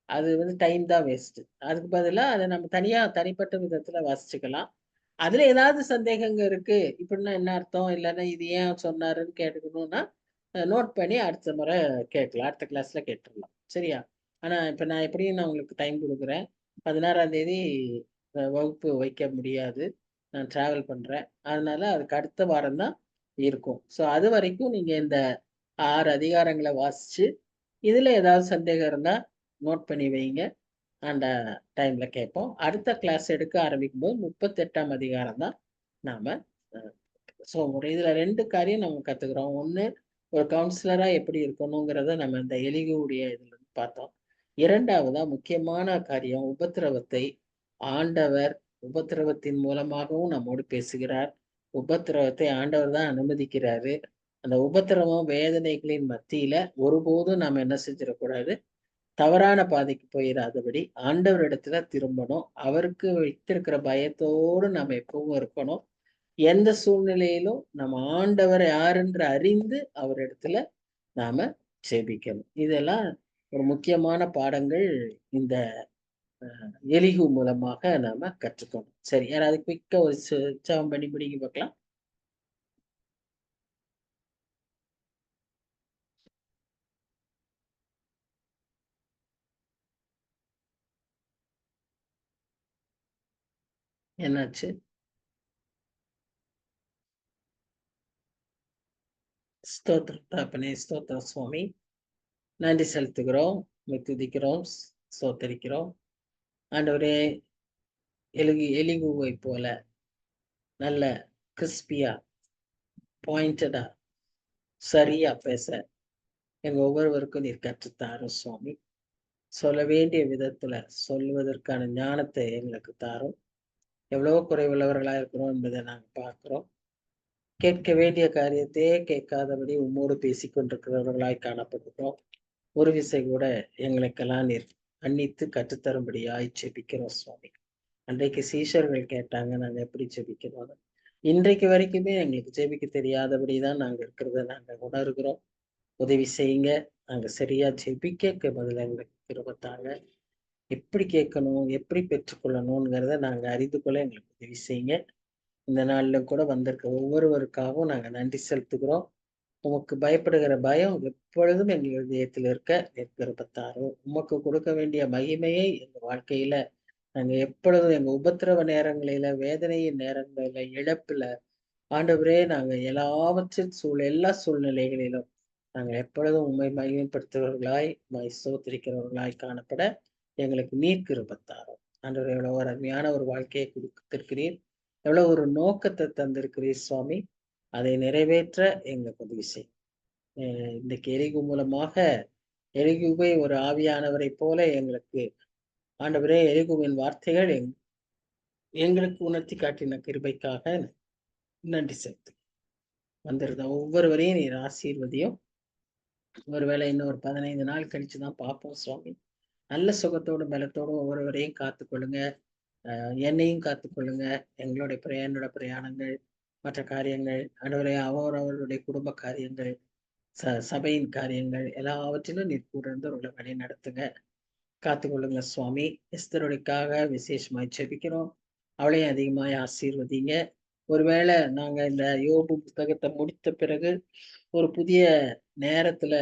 அது டைம் தான் வேஸ்ட்டு. அதுக்கு பதிலா அத நம்ம தனியா தனிப்பட்ட விதத்துல வாசிச்சுக்கலாம். அதுல ஏதாவது சந்தேகங்க இருக்கு. இப்படின்னா என்ன அர்த்தம்? இல்லன்னா இது ஏன் சொன்னாருன்னு கேட்டுக்கணும்னா, நோட் பண்ணி அடுத்த முறை கேட்கலாம். அடுத்த கிளாஸ்ல கேட்டுறலாம். சரியா? ஆனா இப்ப நான் எப்படியும் நான் உங்களுக்கு டைம் குடுக்குறேன். 16ஆம் தேதி வகுப்பு வைக்க முடியாது. நான் டிராவல் பண்றேன். அதனால அதுக்கு அடுத்த வாரம் தான் இருக்கும். ஸோ அதுவரைக்கும் நீங்க இந்த 6 அதிகாரங்கள வாசிச்சு, இதுல ஏதாவது சந்தேகம் இருந்தா நோட் பண்ணி வைங்க. அந்த டைம்ல கேட்போம். அடுத்த கிளாஸ் எடுக்க ஆரம்பிக்கும்போது 38ஆம் அதிகாரம் தான் நாம அ ஸோ இதுல 2 காரியம் நம்ம கத்துக்கிறோம். 1 ஒரு கவுன்சிலரா எப்படி இருக்கணுங்கிறத நம்ம இந்த எலிகுடைய இதுல இருந்து பார்த்தோம். 2வதா முக்கியமான காரியம் உபத்திரவத்தை ஆண்டவர் உபத்திரவத்தின் மூலமாகவும் நம்மோடு பேசுகிறார். உபத்திரவத்தை ஆண்டவர் தான் அனுமதிக்கிறாரு. அந்த உபத்திரவம், வேதனைகளின் மத்தியில ஒருபோதும் நாம என்ன செஞ்சிடக்கூடாது, தவறான பாதைக்கு போயிராதபடி ஆண்டவரிடத்துல திரும்பணும். அவருக்கு வைத்திருக்கிற பயத்தோடு நாம எப்பவும் இருக்கணும். எந்த சூழ்நிலையிலும் நம்ம ஆண்டவர் யாரென்று அறிந்து அவரிடத்துல நாம ஜெபிக்கணும். இதெல்லாம் ஒரு முக்கியமான பாடங்கள் இந்த எலிகு மூலமாக நாம கற்றுக்கணும். சரி, யாராவது குயிக்கா ஒரு ஜெபம் பண்ணி முடிங்க பார்க்கலாம். என்னாச்சு? ஸ்தோத்திரம் தகப்பனே, ஸ்தோத்திரம் சுவாமி. நன்றி செலுத்துகிறோம், உம்மை துதிக்கிறோம், ஸ்தோத்தரிக்கிறோம். ஆண்டவரே, எலிகுவை போல நல்ல கிறிஸ்பியா, பாயிண்டடா, சரியா பேச எங்க ஒவ்வொருவருக்கும் நீர் கற்றுத்தாரும் சுவாமி. சொல்ல வேண்டிய விதத்துல சொல்வதற்கான ஞானத்தை எங்களுக்கு தாரும். எவ்வளவு குறைவுள்ளவர்களா இருக்கிறோம் என்பதை நாங்க பார்க்கிறோம். கேட்க வேண்டிய காரியத்தையே கேட்காதபடி உம்மோடு பேசிக் கொண்டிருக்கிறவர்களாய் காணப்படுகிறோம். ஒரு விசை கூட எங்களுக்கெல்லாம் நீர் மன்னித்து கற்றுத்தரும்படியாய் ஜெபிக்கிறோம் சுவாமி. அன்றைக்கு சீஷர்கள் கேட்டாங்க, நாங்க எப்படி ஜெபிக்கிறோம். இன்றைக்கு வரைக்குமே எங்களுக்கு ஜெபிக்க தெரியாதபடிதான் நாங்க இருக்கிறத நாங்க உணர்கிறோம். உதவி செய்யுங்க. நாங்க சரியா ஜெபிக்க பதிலா எங்களுக்கு கிருபை தாங்க. எப்படி கேட்கணும், எப்படி பெற்றுக்கொள்ளணுங்கிறத நாங்க அறிந்து கொள்ள எங்களுக்கு உதவி செய்யுங்க. இந்த நாள்ல கூட வந்திருக்க ஒவ்வொருவருக்காகவும் நாங்க நன்றி செலுத்துகிறோம். உமக்கு பயப்படுகிற பயம் எப்பொழுதும் எங்கள் இதயத்தில் இருக்க கிருபை தாரும். உமக்கு கொடுக்க வேண்டிய மகிமையை எங்க வாழ்க்கையில நாங்க எப்பொழுதும் எங்க உபத்திரவ நேரங்களில, வேதனையின் நேரங்களில, இழப்புல, ஆண்டவரே நாங்க எல்லா சூழ்நிலைகளிலும் நாங்க எப்பொழுதும் உம்மை மகிமைப்படுத்துகிறவர்களாய், உம்மை ஸ்தோத்திரிக்கிறவர்களாய் காணப்பட எங்களுக்கு நீர் கிருபை தாரும். ஆண்டவரே, எவ்வளவு ஒரு அருமையான ஒரு வாழ்க்கையை கொடுத்திருக்கிறீர். எவ்வளவு ஒரு நோக்கத்தை தந்திருக்கிறீர் சுவாமி. அதை நிறைவேற்ற எங்களுக்கு உதவி செய். இன்னைக்கு எலிகு மூலமாக எலிகுவை ஒரு ஆவியானவரை போல எங்களுக்கு ஆண்டவரே எலிகுவின் வார்த்தைகள் எங்களுக்கு உணர்த்தி காட்டின கிருபைக்காக நன்றி செலுத்து. வந்திருந்த ஒவ்வொருவரையும் நீர் ஆசீர்வதியும். ஒருவேளை இன்னும் ஒரு 15 நாள் கழிச்சுதான் பார்ப்போம் சுவாமி. நல்ல சுகத்தோடும் பலத்தோடும் ஒவ்வொருவரையும் காத்துக்கொள்ளுங்க. என்னையும் காத்துக்கொள்ளுங்க. என்னோட பிரயாணங்கள், மற்ற காரியங்கள், ஆண்டவரே அவரவர்களுடைய குடும்ப காரியங்கள், சபையின் காரியங்கள் எல்லாவற்றிலும் நீர் கூட இருந்து அவர்களை வழி நடத்துங்க. காத்துக்கொள்ளுங்க சுவாமி. எஸ்தருடைக்காக விசேஷமாய் ஜெபிக்கிறோம். அவளையும் அதிகமாய் ஆசீர்வதிங்க. ஒருவேளை நாங்க இந்த யோபு புத்தகத்தை முடித்த பிறகு ஒரு புதிய நேரத்துல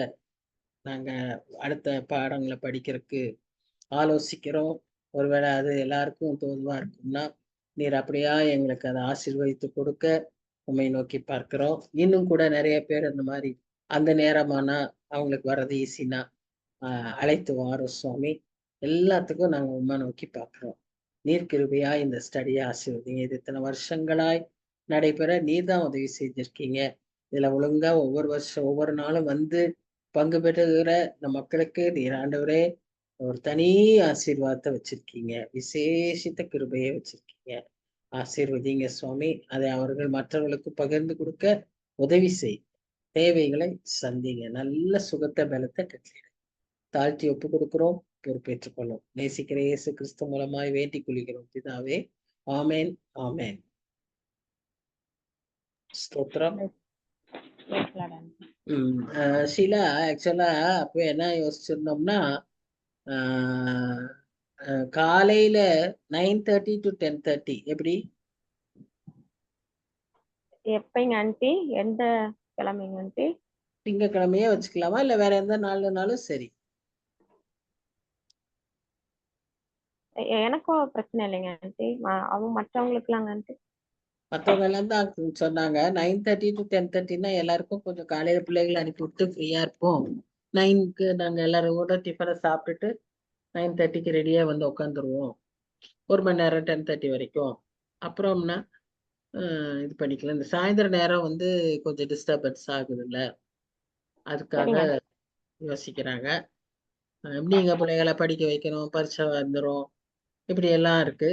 நாங்க அடுத்த பாடங்களை படிக்கிறதுக்கு ஆலோசிக்கிறோம். ஒருவேளை அது எல்லாருக்கும் தோதுவா இருக்கும்னா நீர் அப்படியா எங்களுக்கு அதை ஆசீர்வதித்து கொடுக்க உம்மை நோக்கி பார்க்கிறோம். இன்னும் கூட நிறைய பேர் இந்த மாதிரி அந்த நேரமானா அவங்களுக்கு வர்றது ஈஸினா அழைத்து வாரோம் சுவாமி. எல்லாத்துக்கும் நாங்க உண்மை நோக்கி பார்க்கிறோம். நீர் கிருபையா இந்த ஸ்டடியை ஆசீர்வதிங்க. இது இத்தனை வருஷங்களாய் நடைபெற நீர் தான் உதவி செஞ்சிருக்கீங்க. இதுல ஒழுங்கா ஒவ்வொரு நாளும் வந்து பங்கு பெறுகிற இந்த மக்களுக்கு நீர் ஆண்டவரே ஒரு தனி ஆசீர்வாதத்தை வச்சிருக்கீங்க, விசேஷித்த கிருபையை வச்சிருக்கீங்க. ஆசீர்வதிங்க சுவாமி. அதை அவர்கள் மற்றவர்களுக்கு பகிர்ந்து கொடுக்க உதவி செய். தேவைகளை சந்திங்க. நல்ல சுகத்தை பலத்தை கட்டளை தாழ்த்தி ஒப்பு கொடுக்கிறோம். பொறுப்பேற்றுக் கொள்ளும். நேசிக்கிற இயேசு கிறிஸ்து மூலமாய் வேண்டிக் கொள்கிறோம் பிதாவே. ஆமென், ஆமென். ஸ்தோத்திரம். Praise Lord, aunty. ஷீலா, ஆக்சுவலா அப்போ என்ன யோசிச்சிருந்தோம்னா, ஆஹ், காலையில 9:30 to 10:30 எப்படி? எப்பங்க ஆண்டி? எந்த கிழமைங்க ஆண்டி? திங்கக்கிழமையே வச்சுக்கலாமா, இல்ல வேற எந்த நாள்னாலும் சரி? எனக்கும் பிரச்சனை இல்லைங்க ஆண்டி. அவங்க மற்றவங்களுக்குலாங்க ஆண்டி. மற்றவங்க எல்லாம் தான் சொன்னாங்க 9:30 to 10:30ன்னா எல்லாருக்கும் கொஞ்சம் காலையில பிள்ளைகளை அனுப்பி விட்டு ஃப்ரீயா இருப்போம். 9க்கு நாங்க எல்லாரும் கூட டிஃபனை சாப்பிட்டுட்டு 9:30க்கு ரெடியா வந்து உட்காந்துருவோம். 1 மணி நேரம் 10:30 வரைக்கும். அப்புறம்னா இது பண்ணிக்கலாம். இந்த சாயந்தர நேரம் வந்து கொஞ்சம் டிஸ்டர்பன்ஸ் ஆகுதுல்ல, அதுக்காக சரிங்க. யோசிக்கிறாங்க. எப்படி எங்க பிள்ளைகளை படிக்க வைக்கணும், பரீட்சை வந்துடும், இப்படி எல்லாம் இருக்கு.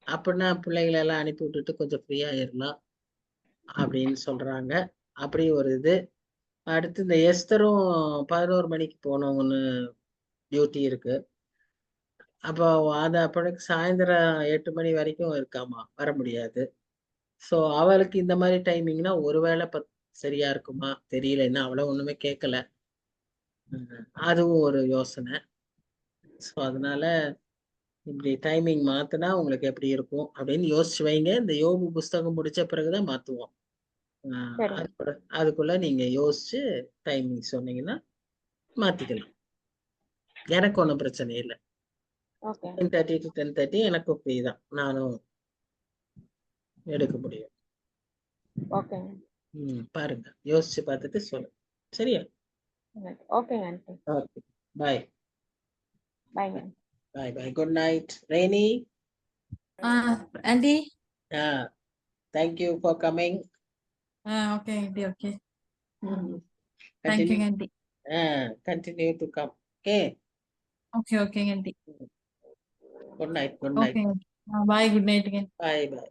அப்படின்னா பிள்ளைகளை எல்லாம் அனுப்பி விட்டுட்டு கொஞ்சம் ஃப்ரீயா ஆயிடலாம் அப்படின்னு சொல்றாங்க. அப்படி ஒரு இது. அடுத்து இந்த எஸ்தரும் 11 மணிக்கு போனவங்கன்னு டியூட்டி இருக்கு. அப்போ அது அப்படி சாயந்தரம் 8 மணி வரைக்கும் இருக்காமா, வர முடியாது. ஸோ அவளுக்கு இந்த மாதிரி டைமிங்னா ஒருவேளை சரியா இருக்குமா தெரியல. இன்னும் அவள ஒண்ணுமே கேட்கல. அதுவும் ஒரு யோசனை. ஸோ அதனால இப்படி டைமிங் மாத்தினா உங்களுக்கு எப்படி இருக்கும் அப்படின்னு யோசிச்சு வைங்க. இந்த யோபு புஸ்தகம் முடிச்ச பிறகுதான் மாத்துவோம். அதுக்குள்ள நீங்க யோசிச்சு டைமிங் சொன்னீங்கன்னா மாத்திக்கலாம். எனக்கு ஒன்றும் பிரச்சனை இல்லை. 10:30 to 10:30 எனக்கும் ஃப்ரீ தான். நானும் எடுக்க முடியும். பாருங்க, யோசிச்சு பார்த்துட்டு சொல்லுங்க. சரியா? Okay aunty. Okay, bye. Bye. Bye bye. Good night. Rainy. Aunty. Thank you for coming. Okay, aunty. Okay. Continue. Thank you, aunty. Continue to come. Okay. Okay, aunty. Good night. Good night. Okay. Bye. Good night again. Bye bye.